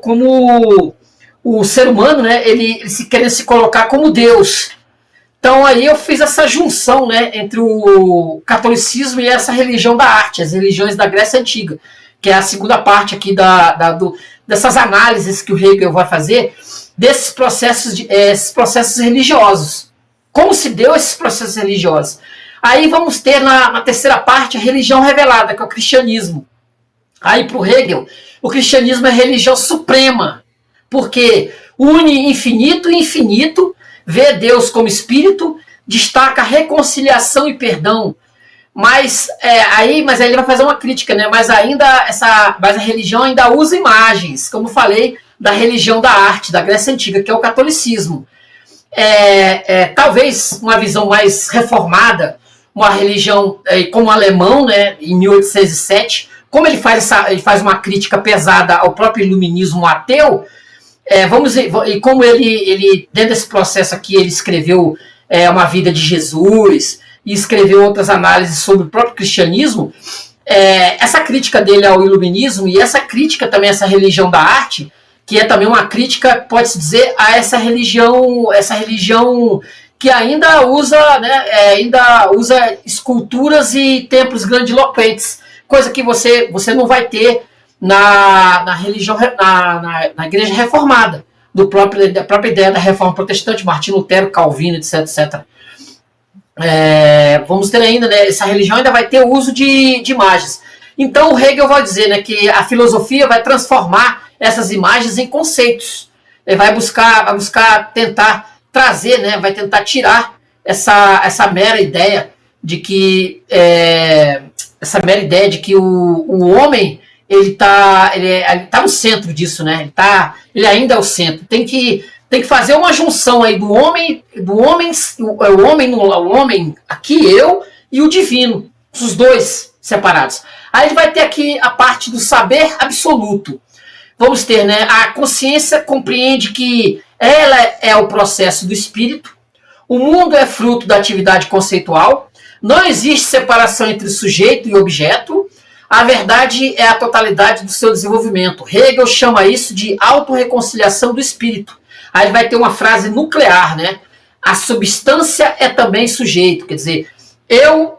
o ser humano, né? Ele se quer se colocar como Deus. Então aí eu fiz essa junção, né, entre o catolicismo e essa religião da arte, as religiões da Grécia Antiga, que é a segunda parte aqui dessas análises que o Hegel vai fazer desses processos religiosos. Como se deu esses processos religiosos? Aí vamos ter na terceira parte a religião revelada, que é o cristianismo. Aí para o Hegel, o cristianismo é a religião suprema, porque une infinito e infinito, vê Deus como espírito, destaca reconciliação e perdão. Mas aí ele vai fazer uma crítica, né? Mas a religião ainda usa imagens, como falei, da religião da arte, da Grécia Antiga, que é o catolicismo. Talvez uma visão mais reformada, uma religião como o alemão, né, em 1807, como ele faz uma crítica pesada ao próprio iluminismo ateu, e como ele, dentro desse processo aqui, ele escreveu uma vida de Jesus, e escreveu outras análises sobre o próprio cristianismo, essa crítica dele ao iluminismo, e essa crítica também a essa religião da arte, que é também uma crítica, pode-se dizer, a essa religião que ainda usa, né, esculturas e templos grandiloquentes, coisa que você não vai ter na religião, na igreja reformada, da própria ideia da reforma protestante, Martinho Lutero, Calvino, etc. Vamos ter ainda, né, essa religião ainda vai ter o uso de imagens. Então o Hegel vai dizer, né, que a filosofia vai transformar essas imagens em conceitos. Ele vai buscar tentar trazer, né, vai tentar tirar essa mera ideia de que o homem ele tá no centro disso, né? Ele ainda é o centro. Tem que fazer uma junção aí o homem aqui, eu, e o divino, os dois separados. Aí ele vai ter aqui a parte do saber absoluto. Vamos ter, né? A consciência compreende que ela é o processo do espírito, o mundo é fruto da atividade conceitual, não existe separação entre sujeito e objeto, a verdade é a totalidade do seu desenvolvimento. Hegel chama isso de autorreconciliação do espírito. Aí vai ter uma frase nuclear, né? A substância é também sujeito. Quer dizer, eu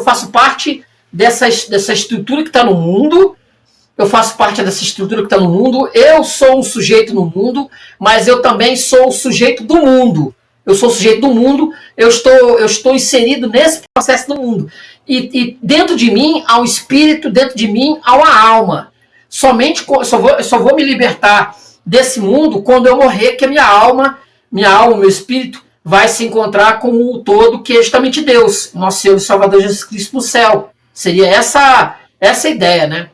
faço parte dessa estrutura que está no mundo, eu faço parte dessa estrutura que está no mundo, eu sou um sujeito no mundo, mas eu também sou o sujeito do mundo. Eu sou o sujeito do mundo, eu estou inserido nesse processo do mundo. E dentro de mim há um espírito, dentro de mim há uma alma. Eu só vou me libertar desse mundo quando eu morrer, que a minha alma, meu espírito, vai se encontrar com o todo, que é justamente Deus, nosso Senhor e Salvador Jesus Cristo no céu. Seria essa ideia, né?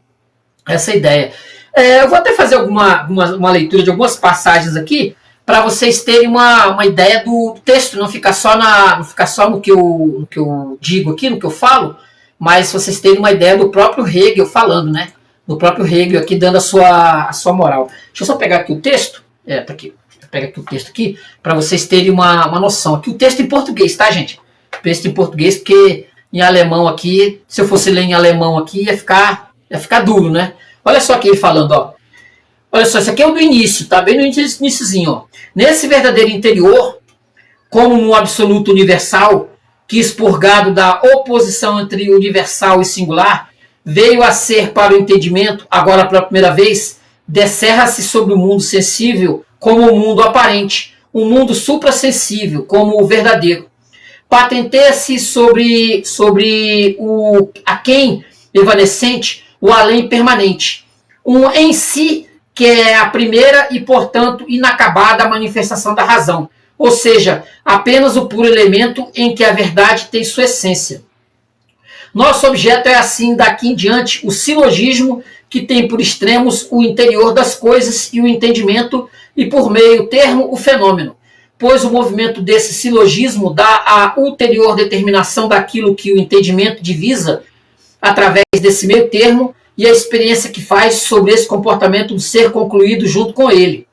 Essa ideia. Eu vou até fazer uma leitura de algumas passagens aqui, para vocês terem uma ideia do texto, não ficar só no que eu digo aqui, no que eu falo, mas vocês terem uma ideia do próprio Hegel falando, né? Do próprio Hegel aqui dando a sua moral. Deixa eu só pegar aqui o texto. Tá aqui. Pega aqui o texto aqui, para vocês terem uma noção. Aqui o texto em português, tá, gente? O texto em português, porque em alemão aqui, se eu fosse ler em alemão aqui, ia ficar duro, né? Olha só aqui ele falando, ó. Olha só, isso aqui é o do início, tá? Bem no iniciozinho, ó. Nesse verdadeiro interior, como no absoluto universal, que expurgado da oposição entre universal e singular, veio a ser para o entendimento, agora pela primeira vez, descerra-se sobre o mundo sensível como o mundo aparente, o mundo suprassensível como o verdadeiro. Patenteia-se sobre o aquém evanescente, o além permanente. Um em si, que é a primeira e, portanto, inacabada manifestação da razão, ou seja, apenas o puro elemento em que a verdade tem sua essência. Nosso objeto é, assim, daqui em diante, o silogismo que tem por extremos o interior das coisas e o entendimento, e por meio termo o fenômeno, pois o movimento desse silogismo dá a ulterior determinação daquilo que o entendimento divisa através desse meio termo, e a experiência que faz sobre esse comportamento do ser concluído junto com ele.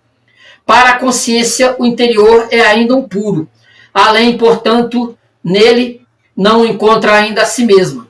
Para a consciência, o interior é ainda um puro. Além, portanto, nele não encontra ainda a si mesma.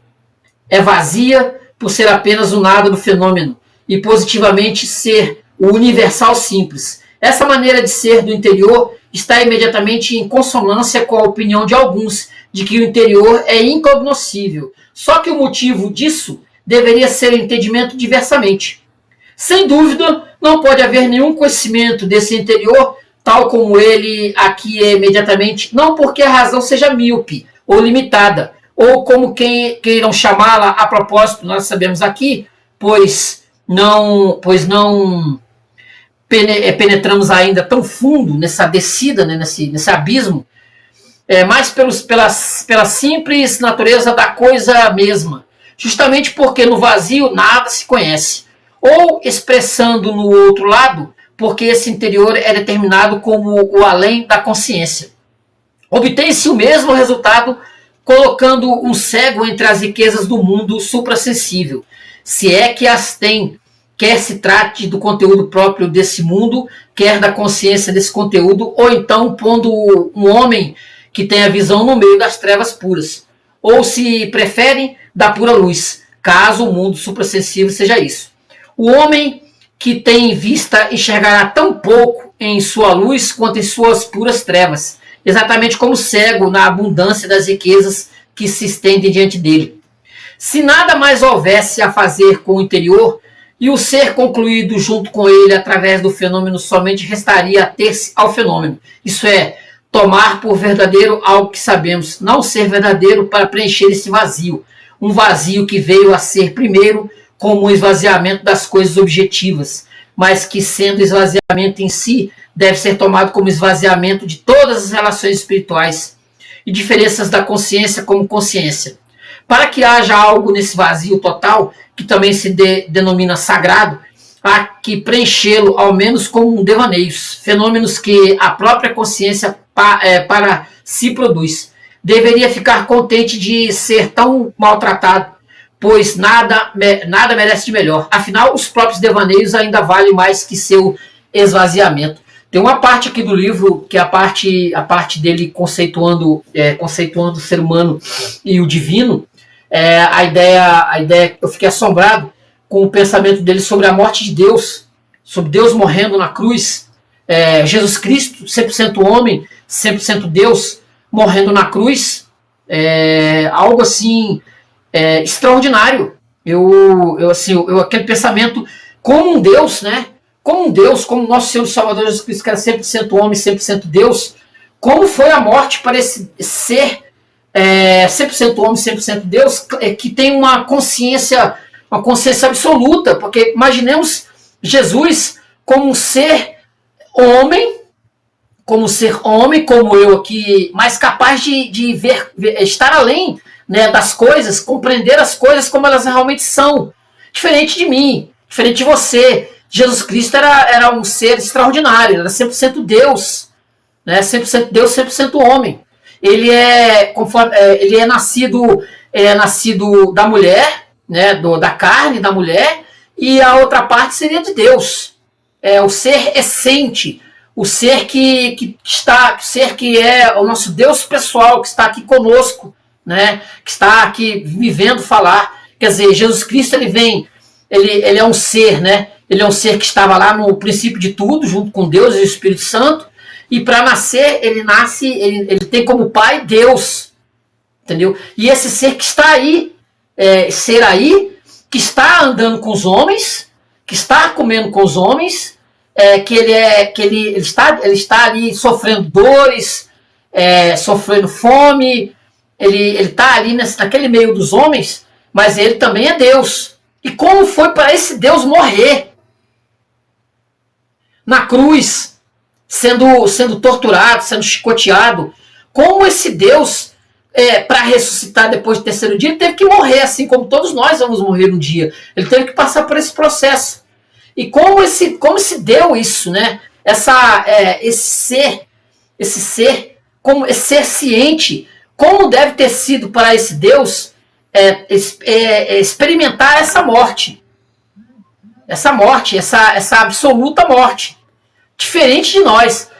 É vazia por ser apenas o nada do fenômeno e positivamente ser o universal simples. Essa maneira de ser do interior está imediatamente em consonância com a opinião de alguns de que o interior é incognoscível. Só que o motivo disso deveria ser o entendimento diversamente. Sem dúvida, não pode haver nenhum conhecimento desse interior, tal como ele aqui é imediatamente, não porque a razão seja míope ou limitada, ou como queiram chamá-la a propósito, nós sabemos aqui, pois não penetramos ainda tão fundo nessa descida, né, nesse abismo, mas pela simples natureza da coisa mesma. Justamente porque no vazio nada se conhece. Ou expressando no outro lado, porque esse interior é determinado como o além da consciência. Obtém-se o mesmo resultado colocando um cego entre as riquezas do mundo suprassensível, se é que as tem, quer se trate do conteúdo próprio desse mundo, quer da consciência desse conteúdo, ou então pondo um homem que tem a visão no meio das trevas puras, ou se preferem, da pura luz, caso o mundo suprassensível seja isso. O homem que tem vista enxergará tão pouco em sua luz quanto em suas puras trevas, exatamente como o cego na abundância das riquezas que se estendem diante dele. Se nada mais houvesse a fazer com o interior, e o ser concluído junto com ele através do fenômeno somente restaria ter-se ao fenômeno, isso é, tomar por verdadeiro algo que sabemos, não ser verdadeiro para preencher esse vazio, um vazio que veio a ser primeiro como o esvaziamento das coisas objetivas, mas que, sendo esvaziamento em si, deve ser tomado como esvaziamento de todas as relações espirituais e diferenças da consciência como consciência. Para que haja algo nesse vazio total, que também se denomina sagrado, há que preenchê-lo ao menos com devaneios, fenômenos que a própria consciência para si produz. Deveria ficar contente de ser tão maltratado, pois nada merece de melhor. Afinal, os próprios devaneios ainda valem mais que seu esvaziamento. Tem uma parte aqui do livro, que é a parte dele conceituando o ser humano e o divino. A ideia, eu fiquei assombrado com o pensamento dele sobre a morte de Deus, sobre Deus morrendo na cruz, Jesus Cristo, 100% homem, 100% Deus, morrendo na cruz, algo assim extraordinário. Aquele pensamento como um Deus, né? Como um Deus, como nosso Senhor e Salvador Jesus Cristo, que era 100% homem, 100% Deus, como foi a morte para esse ser 100% homem, 100% Deus, que tem uma consciência absoluta, porque imaginemos Jesus como um ser homem, como eu aqui, mas capaz de ver, estar além, né, das coisas, compreender as coisas como elas realmente são, diferente de mim, diferente de você. Jesus Cristo era um ser extraordinário, era 100% Deus, né, 100% Deus, 100% homem. Ele é nascido da mulher, né, da carne da mulher, e a outra parte seria de Deus. O ser essente, o ser que é o nosso Deus pessoal, que está aqui conosco, né, que está aqui vivendo falar. Quer dizer, Jesus Cristo ele é um ser, né? Ele é um ser que estava lá no princípio de tudo, junto com Deus e o Espírito Santo. E para nascer, ele tem como pai Deus, entendeu? E esse ser que está aí, que está andando com os homens, que está comendo com os homens, ele está ali sofrendo dores, sofrendo fome, ele está ali naquele meio dos homens, mas ele também é Deus. E como foi para esse Deus morrer na cruz, sendo torturado, sendo chicoteado? Como esse Deus, para ressuscitar depois do terceiro dia, ele teve que morrer, assim como todos nós vamos morrer um dia. Ele teve que passar por esse processo. E como se deu isso, né? Esse ser ciente, como deve ter sido para esse Deus experimentar essa morte, essa absoluta morte. Diferente de nós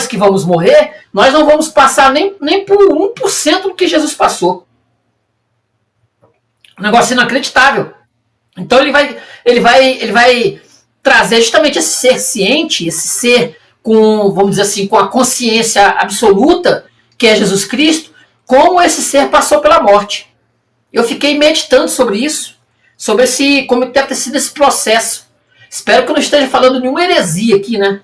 que vamos morrer, nós não vamos passar nem por 1% do que Jesus passou. Um negócio inacreditável. Então ele vai trazer justamente esse ser ciente, esse ser com, vamos dizer assim, com a consciência absoluta, que é Jesus Cristo, como esse ser passou pela morte. Eu fiquei meditando sobre isso, sobre como deve ter sido esse processo. Espero que eu não esteja falando nenhuma heresia aqui, né?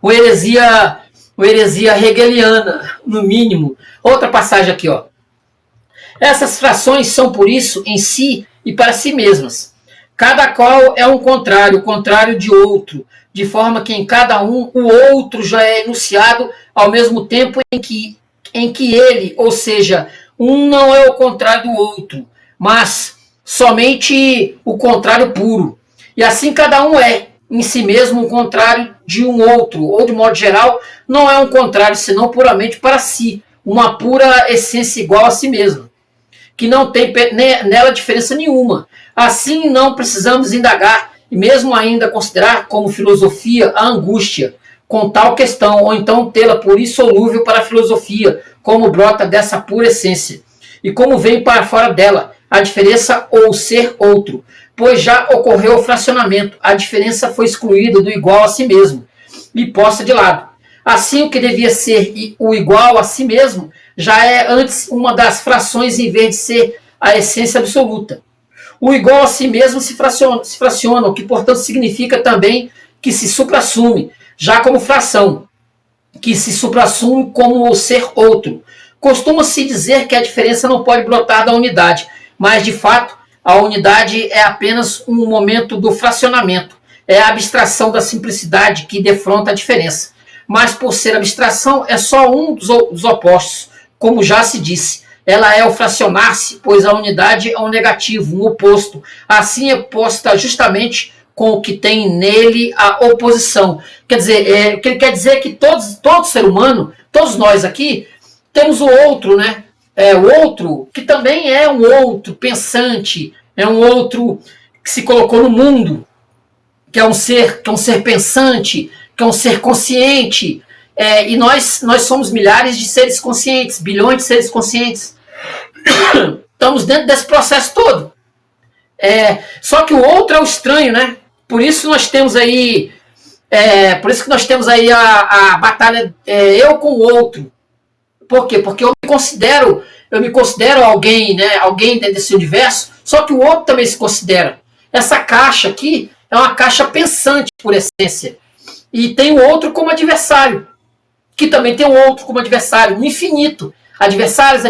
Uma heresia hegeliana, no mínimo. Outra passagem aqui, ó. Essas frações são, por isso, em si e para si mesmas. Cada qual é o contrário de outro, de forma que em cada um o outro já é enunciado ao mesmo tempo em que ele, ou seja, um não é o contrário do outro, mas somente o contrário puro. E assim cada um é, em si mesmo, o contrário de um outro, ou de modo geral, não é um contrário, senão puramente para si, uma pura essência igual a si mesmo, que não tem nela diferença nenhuma. Assim, não precisamos indagar e mesmo ainda considerar como filosofia a angústia com tal questão, ou então tê-la por insolúvel para a filosofia, como brota dessa pura essência, e como vem para fora dela a diferença ou ser outro, pois já ocorreu o fracionamento, a diferença foi excluída do igual a si mesmo e posta de lado. Assim, o que devia ser o igual a si mesmo já é antes uma das frações em vez de ser a essência absoluta. O igual a si mesmo se fraciona, o que, portanto, significa também que se suprassume, já como fração, que se suprassume como o ser outro. Costuma-se dizer que a diferença não pode brotar da unidade, mas, de fato, a unidade é apenas um momento do fracionamento, é a abstração da simplicidade que defronta a diferença. Mas, por ser abstração, é só um dos opostos, como já se disse. Ela é o fracionar-se, pois a unidade é um negativo, um oposto. Assim é posta justamente com o que tem nele a oposição. Quer dizer, o que ele quer dizer é que todo ser humano, todos nós aqui, temos o outro, né? O outro que também é um outro pensante, é um outro que se colocou no mundo, que é um ser pensante, que é um ser consciente. E nós somos milhares de seres conscientes, bilhões de seres conscientes. Estamos dentro desse processo todo. Só que o outro é o estranho, né? Por isso nós temos aí, a batalha eu com o outro. Por quê? Porque eu me considero alguém, né? Alguém dentro desse universo. Só que o outro também se considera. Essa caixa aqui é uma caixa pensante por essência. E tem o outro como adversário, que também tem o outro como adversário, no infinito. Adversários,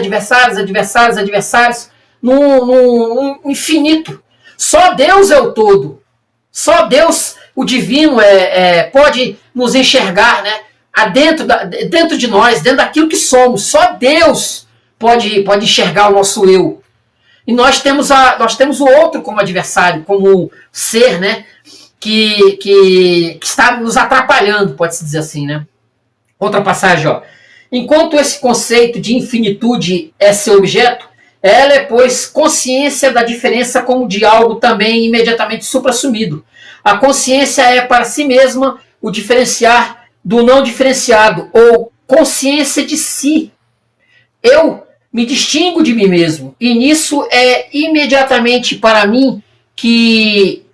no infinito. Só Deus é o todo. Só Deus, o divino, pode nos enxergar, né? Dentro de nós, dentro daquilo que somos. Só Deus pode enxergar o nosso eu. E nós temos o outro como adversário, como ser, né? Que está nos atrapalhando, pode-se dizer assim, né? Outra passagem, ó. Enquanto esse conceito de infinitude é seu objeto, ela é, pois, consciência da diferença como de algo também imediatamente suprassumido. A consciência é para si mesma o diferenciar do não diferenciado, ou consciência de si. Eu me distingo de mim mesmo, e nisso é imediatamente para mim que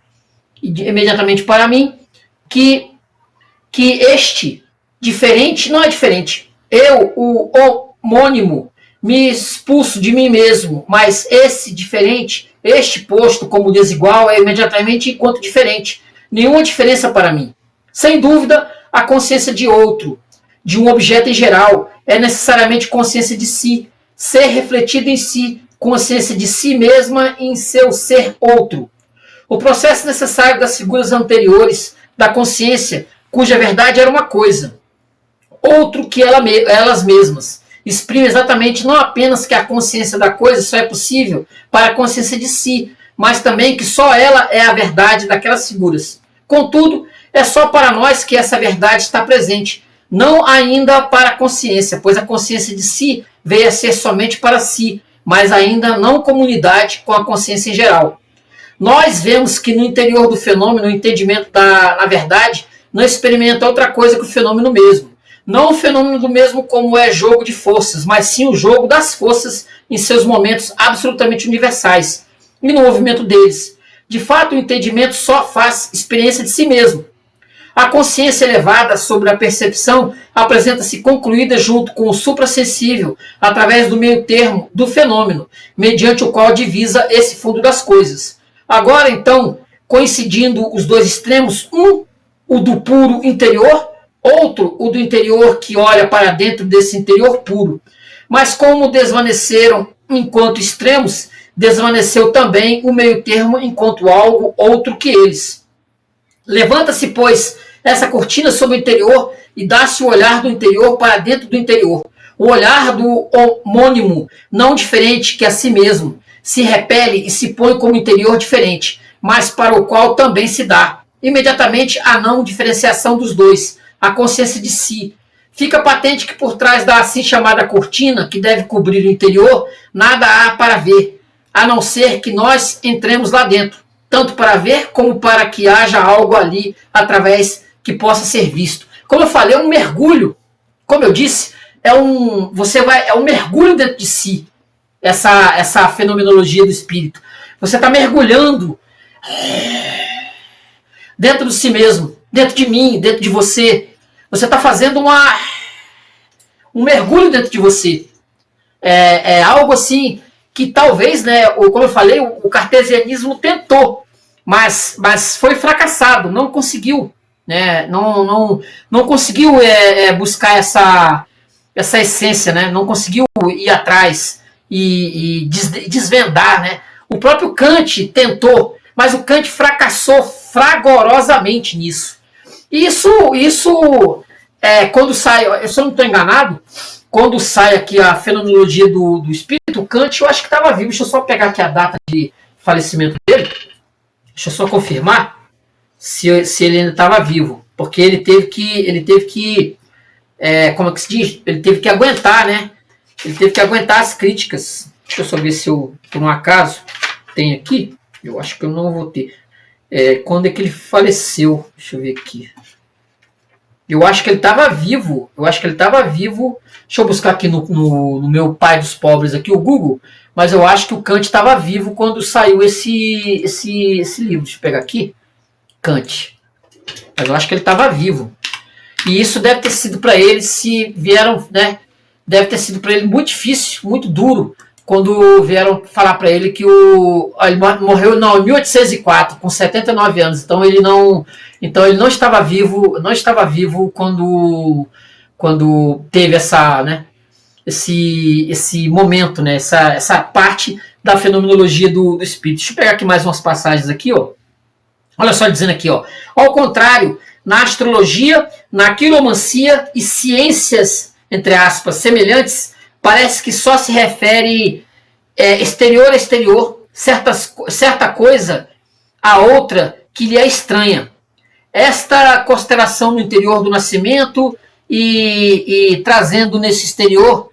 este diferente não é diferente. Eu, o homônimo, me expulso de mim mesmo, mas esse diferente, este posto como desigual, é imediatamente enquanto diferente. Nenhuma diferença para mim. Sem dúvida, a consciência de outro, de um objeto em geral, é necessariamente consciência de si, ser refletido em si, consciência de si mesma em seu ser outro. O processo necessário das figuras anteriores da consciência, cuja verdade era uma coisa, outro que elas mesmas, exprime exatamente não apenas que a consciência da coisa só é possível para a consciência de si, mas também que só ela é a verdade daquelas figuras. Contudo, é só para nós que essa verdade está presente, não ainda para a consciência, pois a consciência de si veio a ser somente para si, mas ainda não comunidade com a consciência em geral. Nós vemos que no interior do fenômeno, o entendimento na verdade, não experimenta outra coisa que o fenômeno mesmo. Não o fenômeno do mesmo como é jogo de forças, mas sim o jogo das forças em seus momentos absolutamente universais e no movimento deles. De fato, o entendimento só faz experiência de si mesmo. A consciência elevada sobre a percepção apresenta-se concluída junto com o suprassensível através do meio termo do fenômeno, mediante o qual divisa esse fundo das coisas. Agora, então, coincidindo os dois extremos, o do puro interior, outro, o do interior que olha para dentro desse interior puro. Mas como desvaneceram enquanto extremos, desvaneceu também o meio termo enquanto algo outro que eles. Levanta-se, pois, essa cortina sobre o interior e dá-se o olhar do interior para dentro do interior. O olhar do homônimo, não diferente que a si mesmo, se repele e se põe como interior diferente, mas para o qual também se dá. Imediatamente a não diferenciação dos dois, a consciência de si. Fica patente que por trás da assim chamada cortina, que deve cobrir o interior, nada há para ver, a não ser que nós entremos lá dentro, tanto para ver como para que haja algo ali através que possa ser visto. Como eu falei, é um mergulho. Como eu disse, é um mergulho dentro de si, essa fenomenologia do espírito. Você está mergulhando dentro de si mesmo, dentro de mim, dentro de você. Você está fazendo um mergulho dentro de você. É algo assim que talvez, né, como eu falei, o cartesianismo tentou, mas foi fracassado, não conseguiu, né, não conseguiu buscar essa essência, né, não conseguiu ir atrás e desvendar, né. O próprio Kant tentou, mas o Kant fracassou fragorosamente nisso. Isso quando sai, eu só não estou enganado, quando sai aqui a fenomenologia do espírito, o Kant, eu acho que estava vivo. Deixa eu só pegar aqui a data de falecimento dele. Deixa eu só confirmar se ele ainda estava vivo. Porque ele teve que como é que se diz? Ele teve que aguentar, né? Ele teve que aguentar as críticas. Deixa eu só ver se eu, por um acaso, tem aqui. Eu acho que eu não vou ter. Quando é que ele faleceu? Deixa eu ver aqui. Eu acho que ele estava vivo. Deixa eu buscar aqui no meu pai dos pobres, aqui, o Google. Mas eu acho que o Kant estava vivo quando saiu esse livro. Deixa eu pegar aqui. Kant. Mas eu acho que ele estava vivo. E isso deve ter sido para ele, se vieram, né? Deve ter sido para ele muito difícil, muito duro, quando vieram falar para ele que ele morreu em 1804, com 79 anos. Então ele não estava vivo quando teve essa, né, esse momento, né, essa parte da fenomenologia do espírito. Deixa eu pegar aqui mais umas passagens aqui, ó. Olha só dizendo aqui, ó. Ao contrário, na astrologia, na quiromancia e ciências, entre aspas, semelhantes, parece que só se refere exterior a exterior, certa coisa a outra que lhe é estranha. Esta constelação no interior do nascimento e trazendo nesse exterior,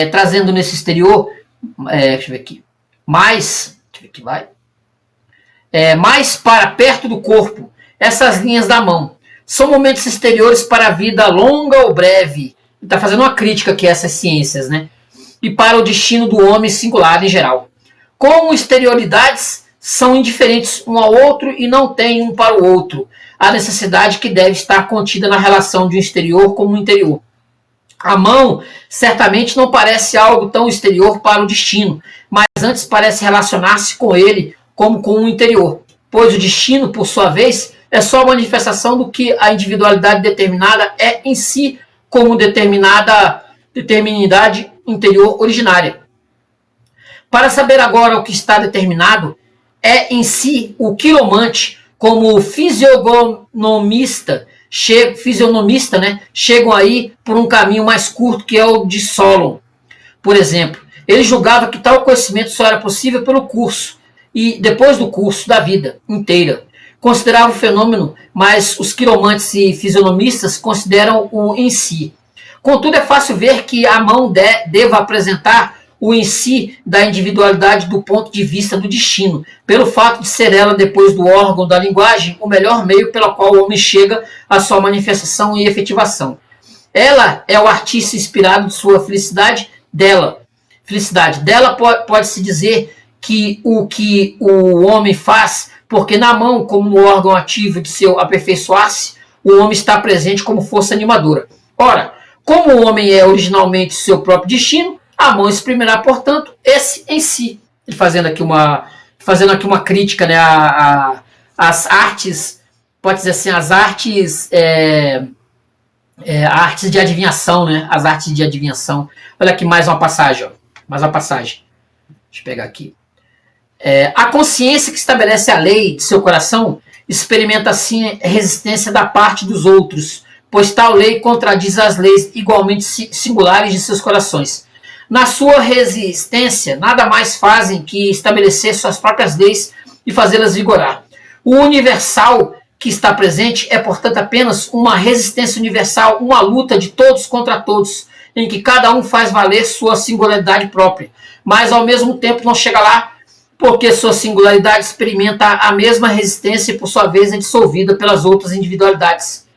deixa eu ver aqui, mais para perto do corpo, essas linhas da mão, são momentos exteriores para a vida longa ou breve. Está fazendo uma crítica aqui a essas ciências, né? E para o destino do homem singular em geral. Como exterioridades são indiferentes um ao outro e não têm um para o outro a necessidade que deve estar contida na relação de um exterior como um interior. A mão certamente não parece algo tão exterior para o destino, mas antes parece relacionar-se com ele como com um interior, pois o destino, por sua vez, é só a manifestação do que a individualidade determinada é em si como determinidade interior originária. Para saber agora o que está determinado, é em si o quiromante, como fisionomista, né, chegam aí por um caminho mais curto que é o de Solon. Por exemplo, ele julgava que tal conhecimento só era possível pelo curso, e depois do curso da vida inteira. Considerava o fenômeno, mas os quiromantes e fisionomistas consideram-o em si. Contudo, é fácil ver que a mão deva apresentar o em si da individualidade do ponto de vista do destino, pelo fato de ser ela, depois do órgão da linguagem, o melhor meio pelo qual o homem chega à sua manifestação e efetivação. Ela é o artista inspirado de sua felicidade dela. Felicidade dela pode-se dizer que o homem faz, porque na mão, como no órgão ativo de seu aperfeiçoar-se, o homem está presente como força animadora. Ora, como o homem é originalmente seu próprio destino, a mão exprimirá, portanto, esse em si. Ele fazendo aqui uma crítica, né, às artes, pode dizer assim, as artes, artes de adivinhação, né? As artes de adivinhação. Olha aqui mais uma passagem, ó. Mais uma passagem. Deixa eu pegar aqui. A consciência que estabelece a lei de seu coração experimenta assim resistência da parte dos outros, pois tal lei contradiz as leis igualmente singulares de seus corações. Na sua resistência, nada mais fazem que estabelecer suas próprias leis e fazê-las vigorar. O universal que está presente é, portanto, apenas uma resistência universal, uma luta de todos contra todos, em que cada um faz valer sua singularidade própria, mas ao mesmo tempo não chega lá porque sua singularidade experimenta a mesma resistência e, por sua vez, é dissolvida pelas outras individualidades.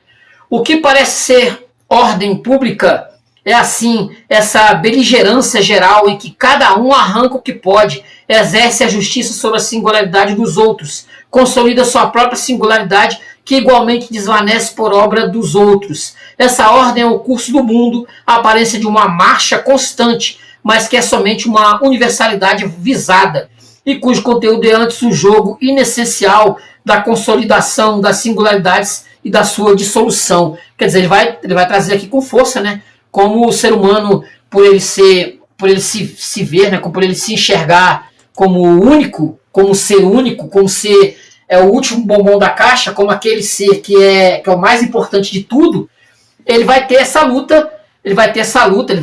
O que parece ser ordem pública é, assim, essa beligerância geral em que cada um arranca o que pode, exerce a justiça sobre a singularidade dos outros, consolida sua própria singularidade, que igualmente desvanece por obra dos outros. Essa ordem é o curso do mundo, a aparência de uma marcha constante, mas que é somente uma universalidade visada, e cujo conteúdo é antes um jogo inessencial da consolidação das singularidades e da sua dissolução. Quer dizer, ele vai trazer aqui com força, né, como o ser humano, por ele se ver, né, por ele se enxergar como único, como ser único, como ser o último bombom da caixa, como aquele ser que é o mais importante de tudo, ele vai ter essa luta, ele vai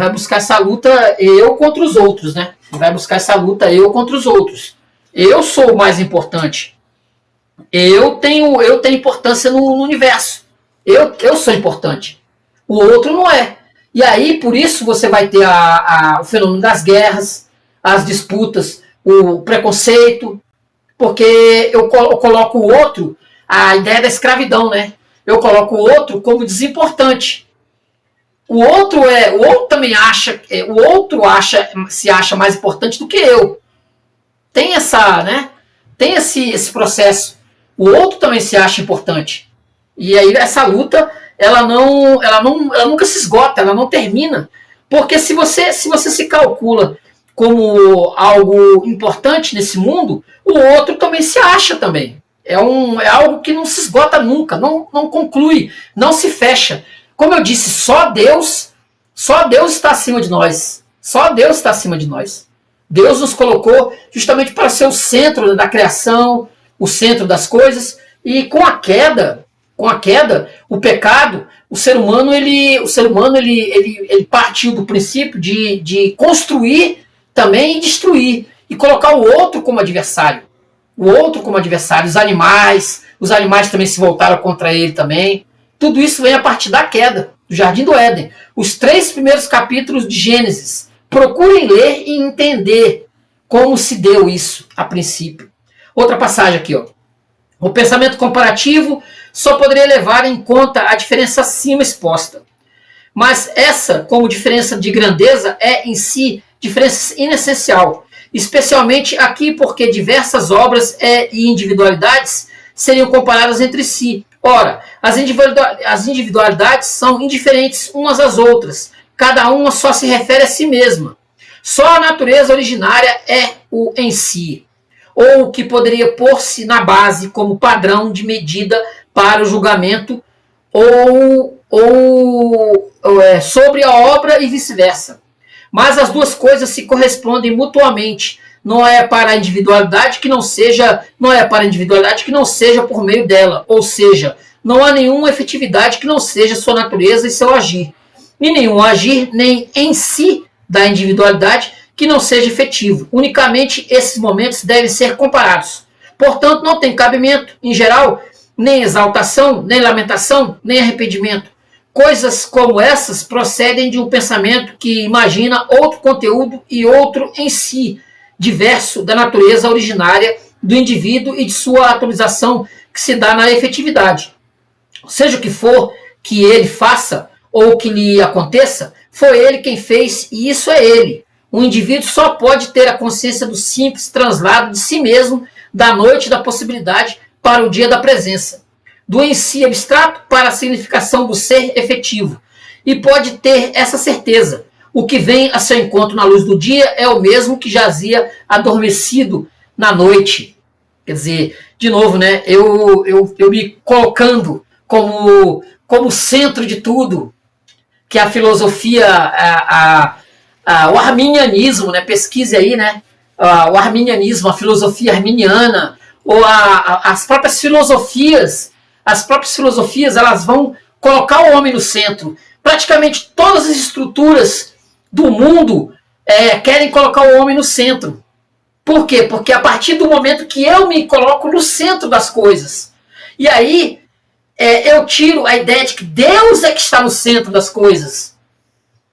buscar essa luta eu contra os outros, né? Ele vai buscar essa luta eu contra os outros. Eu sou o mais importante. Eu tenho importância no universo. Eu sou importante. O outro não é. E aí, por isso, você vai ter o fenômeno das guerras, as disputas, o preconceito, porque eu coloco o outro, a ideia da escravidão, né? Eu coloco o outro como desimportante. O outro também se acha mais importante do que eu. Tem tem esse processo. O outro também se acha importante. E aí essa luta, ela nunca se esgota, ela não termina. Porque se você se calcula como algo importante nesse mundo, o outro também se acha também. É algo que não se esgota nunca, não conclui, não se fecha. Como eu disse, só Deus está acima de nós. Só Deus está acima de nós. Deus nos colocou justamente para ser o centro da criação, o centro das coisas, e com a queda, o pecado, o ser humano ele partiu do princípio de construir também e destruir, e colocar o outro como adversário. Os animais também se voltaram contra ele também. Tudo isso vem a partir da queda, do Jardim do Éden. Os 3 primeiros capítulos de Gênesis. Procurem ler e entender como se deu isso a princípio. Outra passagem aqui, ó. O pensamento comparativo só poderia levar em conta a diferença acima exposta. Mas essa, como diferença de grandeza, é em si diferença inessencial. Especialmente aqui porque diversas obras e individualidades seriam comparadas entre si. Ora, as individualidades são indiferentes umas às outras. Cada uma só se refere a si mesma. Só a natureza originária é o em si, ou o que poderia pôr-se na base como padrão de medida para o julgamento sobre a obra e vice-versa. Mas as duas coisas se correspondem mutuamente. Não é para a individualidade que não seja por meio dela, ou seja, não há nenhuma efetividade que não seja sua natureza e seu agir, e nenhum agir nem em si da individualidade que não seja efetivo. Unicamente esses momentos devem ser comparados. Portanto, não tem cabimento, em geral, nem exaltação, nem lamentação, nem arrependimento. Coisas como essas procedem de um pensamento que imagina outro conteúdo e outro em si, diverso da natureza originária do indivíduo e de sua atualização que se dá na efetividade. Seja o que for que ele faça ou que lhe aconteça, foi ele quem fez e isso é ele. O indivíduo só pode ter a consciência do simples translado de si mesmo da noite da possibilidade para o dia da presença, do em si abstrato para a significação do ser efetivo. E pode ter essa certeza. O que vem a seu encontro na luz do dia é o mesmo que jazia adormecido na noite. Quer dizer, de novo, né, eu me colocando como centro de tudo, que a filosofia, o arminianismo, né, pesquise aí, né, o arminianismo, a filosofia arminiana, ou as próprias filosofias, elas vão colocar o homem no centro. Praticamente todas as estruturas do mundo querem colocar o homem no centro. Por quê? Porque a partir do momento que eu me coloco no centro das coisas, e aí eu tiro a ideia de que Deus é que está no centro das coisas.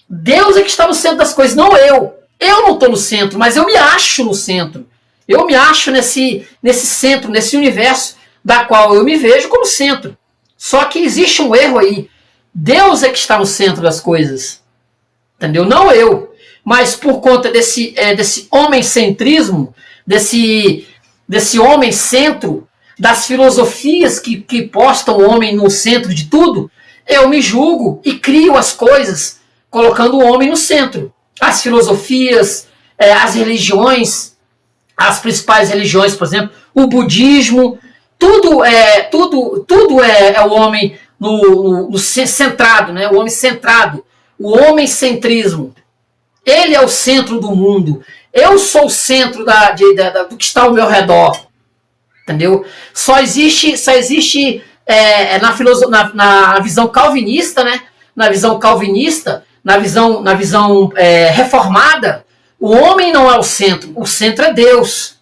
Deus é que está no centro das coisas, não eu. Eu não estou no centro, mas eu me acho no centro. Eu me acho nesse centro, nesse universo da qual eu me vejo como centro. Só que existe um erro aí. Deus é que está no centro das coisas. Entendeu? Não eu. Mas por conta desse homem-centrismo, desse homem-centro, das filosofias que postam o homem no centro de tudo, eu me julgo e crio as coisas colocando o homem no centro. As filosofias, as religiões, as principais religiões, por exemplo, o budismo, tudo é o homem no centrado, né? O homem centrado, o homem-centrismo. Ele é o centro do mundo. Eu sou o centro do que está ao meu redor. Entendeu? Só existe na visão calvinista, né? Na visão calvinista, na visão reformada, o homem não é o centro é Deus.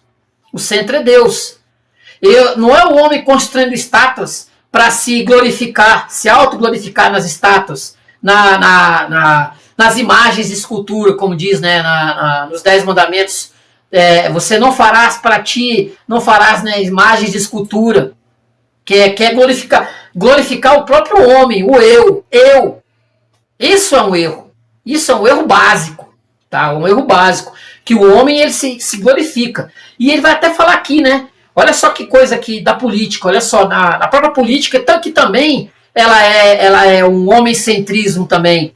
O centro é Deus. Não é o homem construindo estátuas para se glorificar, se autoglorificar nas estátuas, nas imagens de escultura, como diz, né, nos 10 mandamentos. Você não farás para ti, não farás, né, imagens de escultura, que é glorificar o próprio homem, o eu. Isso é um erro. Isso é um erro básico, tá? Um erro básico, que o homem ele se glorifica. E ele vai até falar aqui, né? Olha só que coisa aqui da política, olha só, na própria política, tanto que também ela é um homem-centrismo também.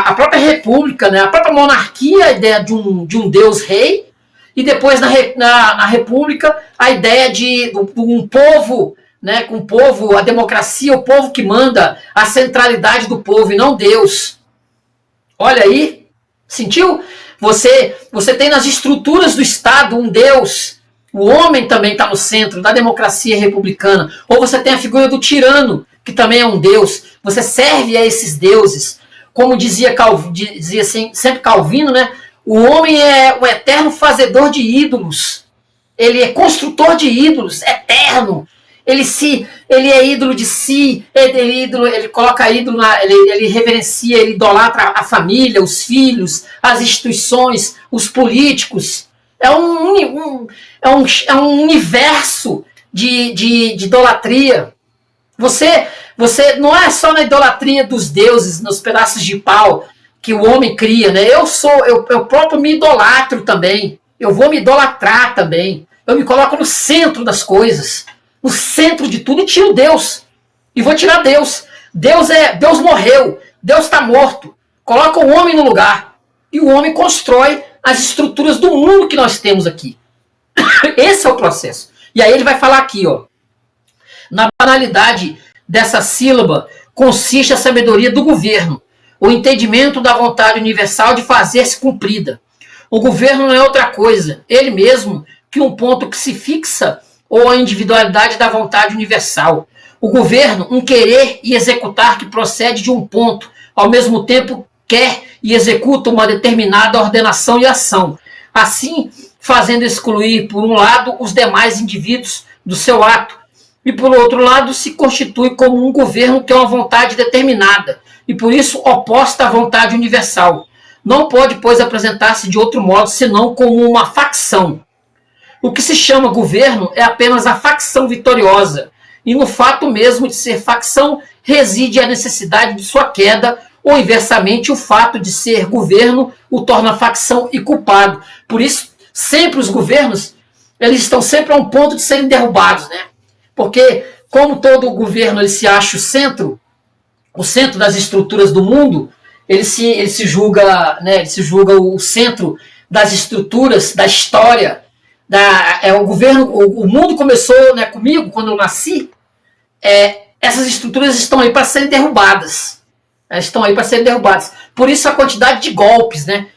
A própria república, né, a própria monarquia, a ideia de um Deus rei, e depois na república a ideia de um povo, né, com o povo, a democracia, o povo que manda, a centralidade do povo e não Deus. Olha aí, sentiu? Você tem nas estruturas do Estado um Deus, o homem também está no centro da democracia republicana, ou você tem a figura do tirano, que também é um Deus, você serve a esses deuses. Como dizia sempre Calvino, né? O homem é o eterno fazedor de ídolos. Ele é construtor de ídolos, eterno. Ele é ídolo de si, ele coloca ídolo, ele reverencia, ele idolatra a família, os filhos, as instituições, os políticos. É um universo de idolatria. Você não é só na idolatria dos deuses, nos pedaços de pau que o homem cria, né? Eu próprio me idolatro também. Eu vou me idolatrar também. Eu me coloco no centro das coisas, no centro de tudo, e tiro Deus. E vou tirar Deus. Deus morreu. Deus está morto. Coloca o homem no lugar. E o homem constrói as estruturas do mundo que nós temos aqui. Esse é o processo. E aí ele vai falar aqui, ó. Na banalidade dessa sílaba consiste a sabedoria do governo, o entendimento da vontade universal de fazer-se cumprida. O governo não é outra coisa, ele mesmo, que um ponto que se fixa ou a individualidade da vontade universal. O governo, um querer e executar que procede de um ponto, ao mesmo tempo quer e executa uma determinada ordenação e ação, assim fazendo excluir, por um lado, os demais indivíduos do seu ato, e, por outro lado, se constitui como um governo que é uma vontade determinada, e por isso oposta à vontade universal. Não pode, pois, apresentar-se de outro modo, senão como uma facção. O que se chama governo é apenas a facção vitoriosa, e no fato mesmo de ser facção reside a necessidade de sua queda, ou inversamente o fato de ser governo o torna facção e culpado. Por isso, sempre os governos, eles estão sempre a um ponto de serem derrubados, né? Porque, como todo governo ele se acha o centro das estruturas do mundo, ele se julga, né, ele se julga o centro das estruturas, da história. O mundo começou, né, comigo, quando eu nasci. Essas estruturas estão aí para serem derrubadas. Elas estão aí para serem derrubadas. Por isso a quantidade de golpes, né?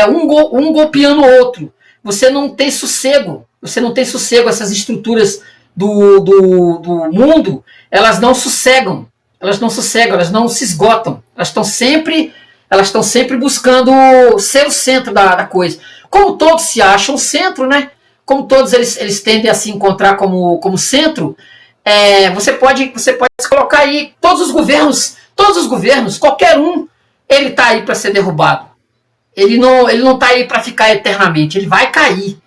Um golpeando o outro. você não tem sossego. Você não tem sossego. Essas estruturas do mundo, elas não sossegam. Elas não sossegam, elas não se esgotam. Elas estão sempre buscando ser o centro da coisa. Como todos se acham o centro, né? Como todos eles tendem a se encontrar como centro, você pode se colocar aí todos os governos, qualquer um, ele está aí para ser derrubado. Ele não está aí para ficar eternamente, ele vai cair.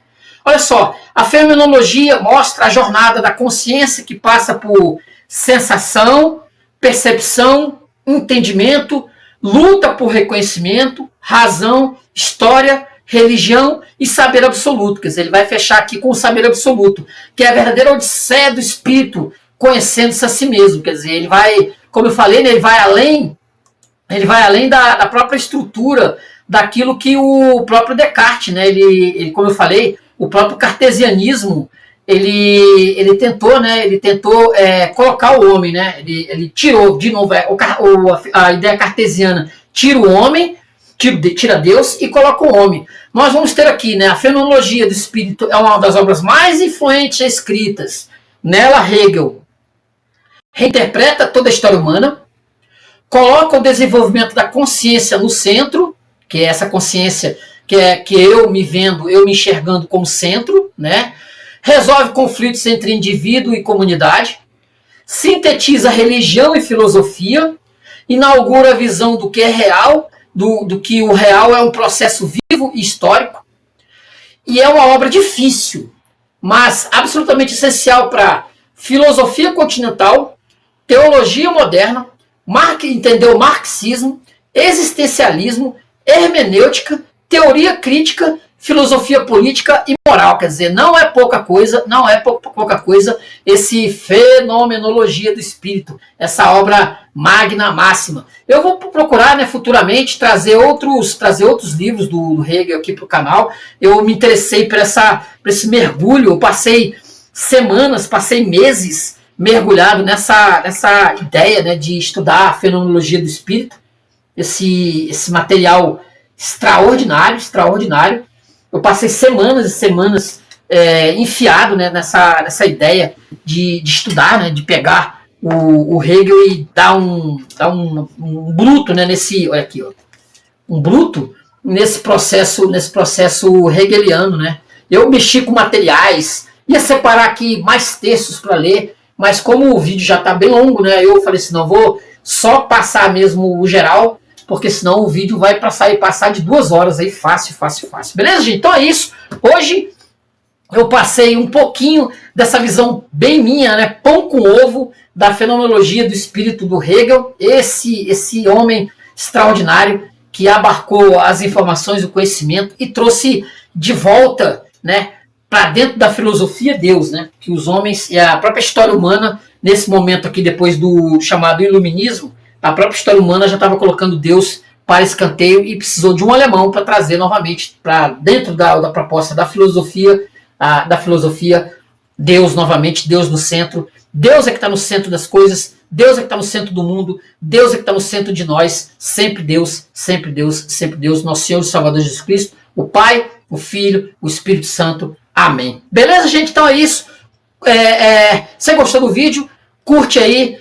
Olha só, a fenomenologia mostra a jornada da consciência que passa por sensação, percepção, entendimento, luta por reconhecimento, razão, história, religião e saber absoluto. Quer dizer, ele vai fechar aqui com o saber absoluto, que é a verdadeira odisseia do espírito, conhecendo-se a si mesmo. Quer dizer, ele vai, como eu falei, né, ele vai além da própria estrutura daquilo que o próprio Descartes, né, ele, como eu falei, o próprio cartesianismo, ele tentou colocar o homem, né, ele tirou, de novo, a ideia cartesiana tira o homem, tira Deus e coloca o homem. Nós vamos ter aqui, né, a Fenomenologia do Espírito é uma das obras mais influentes escritas. Nela, Hegel reinterpreta toda a história humana, coloca o desenvolvimento da consciência no centro, que é essa consciência que eu me vendo, eu me enxergando como centro, né? Resolve conflitos entre indivíduo e comunidade, sintetiza religião e filosofia, inaugura a visão do que é real, do que o real é um processo vivo e histórico, e é uma obra difícil, mas absolutamente essencial para filosofia continental, teologia moderna, entender o marxismo, existencialismo, hermenêutica, teoria crítica, filosofia política e moral. Quer dizer, não é pouca coisa esse Fenomenologia do Espírito, essa obra magna máxima. Eu vou procurar, né, futuramente trazer outros livros do Hegel aqui para o canal. Eu me interessei por esse mergulho, eu passei meses mergulhado nessa ideia, né, de estudar a Fenomenologia do Espírito, esse material extraordinário. Eu passei semanas e semanas enfiado, né, nessa ideia de estudar, né, de pegar o Hegel e dar um bruto, né, olha aqui, ó, um bruto nesse processo hegeliano, né. Eu mexi com materiais, ia separar aqui mais textos para ler, mas como o vídeo já está bem longo, né, eu falei assim, não, vou só passar mesmo o geral, porque senão o vídeo vai passar de 2 horas aí, fácil. Beleza, gente? Então é isso. Hoje eu passei um pouquinho dessa visão bem minha, né, pão com ovo, da Fenomenologia do Espírito do Hegel, esse homem extraordinário que abarcou as informações, o conhecimento e trouxe de volta, né, para dentro da filosofia Deus, né, que os homens e a própria história humana, nesse momento aqui, depois do chamado Iluminismo, a própria história humana já estava colocando Deus para escanteio e precisou de um alemão para trazer novamente para dentro da proposta da filosofia, Deus novamente, Deus no centro. Deus é que está no centro das coisas, Deus é que está no centro do mundo, Deus é que está no centro de nós, sempre Deus, nosso Senhor e Salvador Jesus Cristo, o Pai, o Filho, o Espírito Santo. Amém. Beleza, gente? Então é isso. Você gostou do vídeo? Curte aí.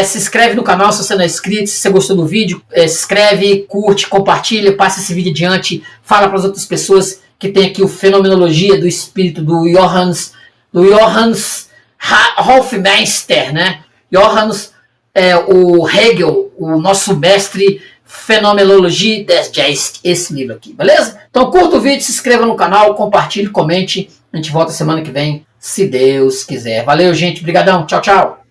Se inscreve no canal se você não é inscrito. Se você gostou do vídeo, se inscreve, curte, compartilha, passa esse vídeo adiante, fala para as outras pessoas que tem aqui o Fenomenologia do Espírito do Johannes Hofmeister, né? Johannes, o Hegel, o nosso mestre Fenomenologia des Geistes, esse livro aqui, beleza? Então curta o vídeo, se inscreva no canal, compartilhe, comente. A gente volta semana que vem, se Deus quiser. Valeu, gente. Obrigadão. Tchau, tchau.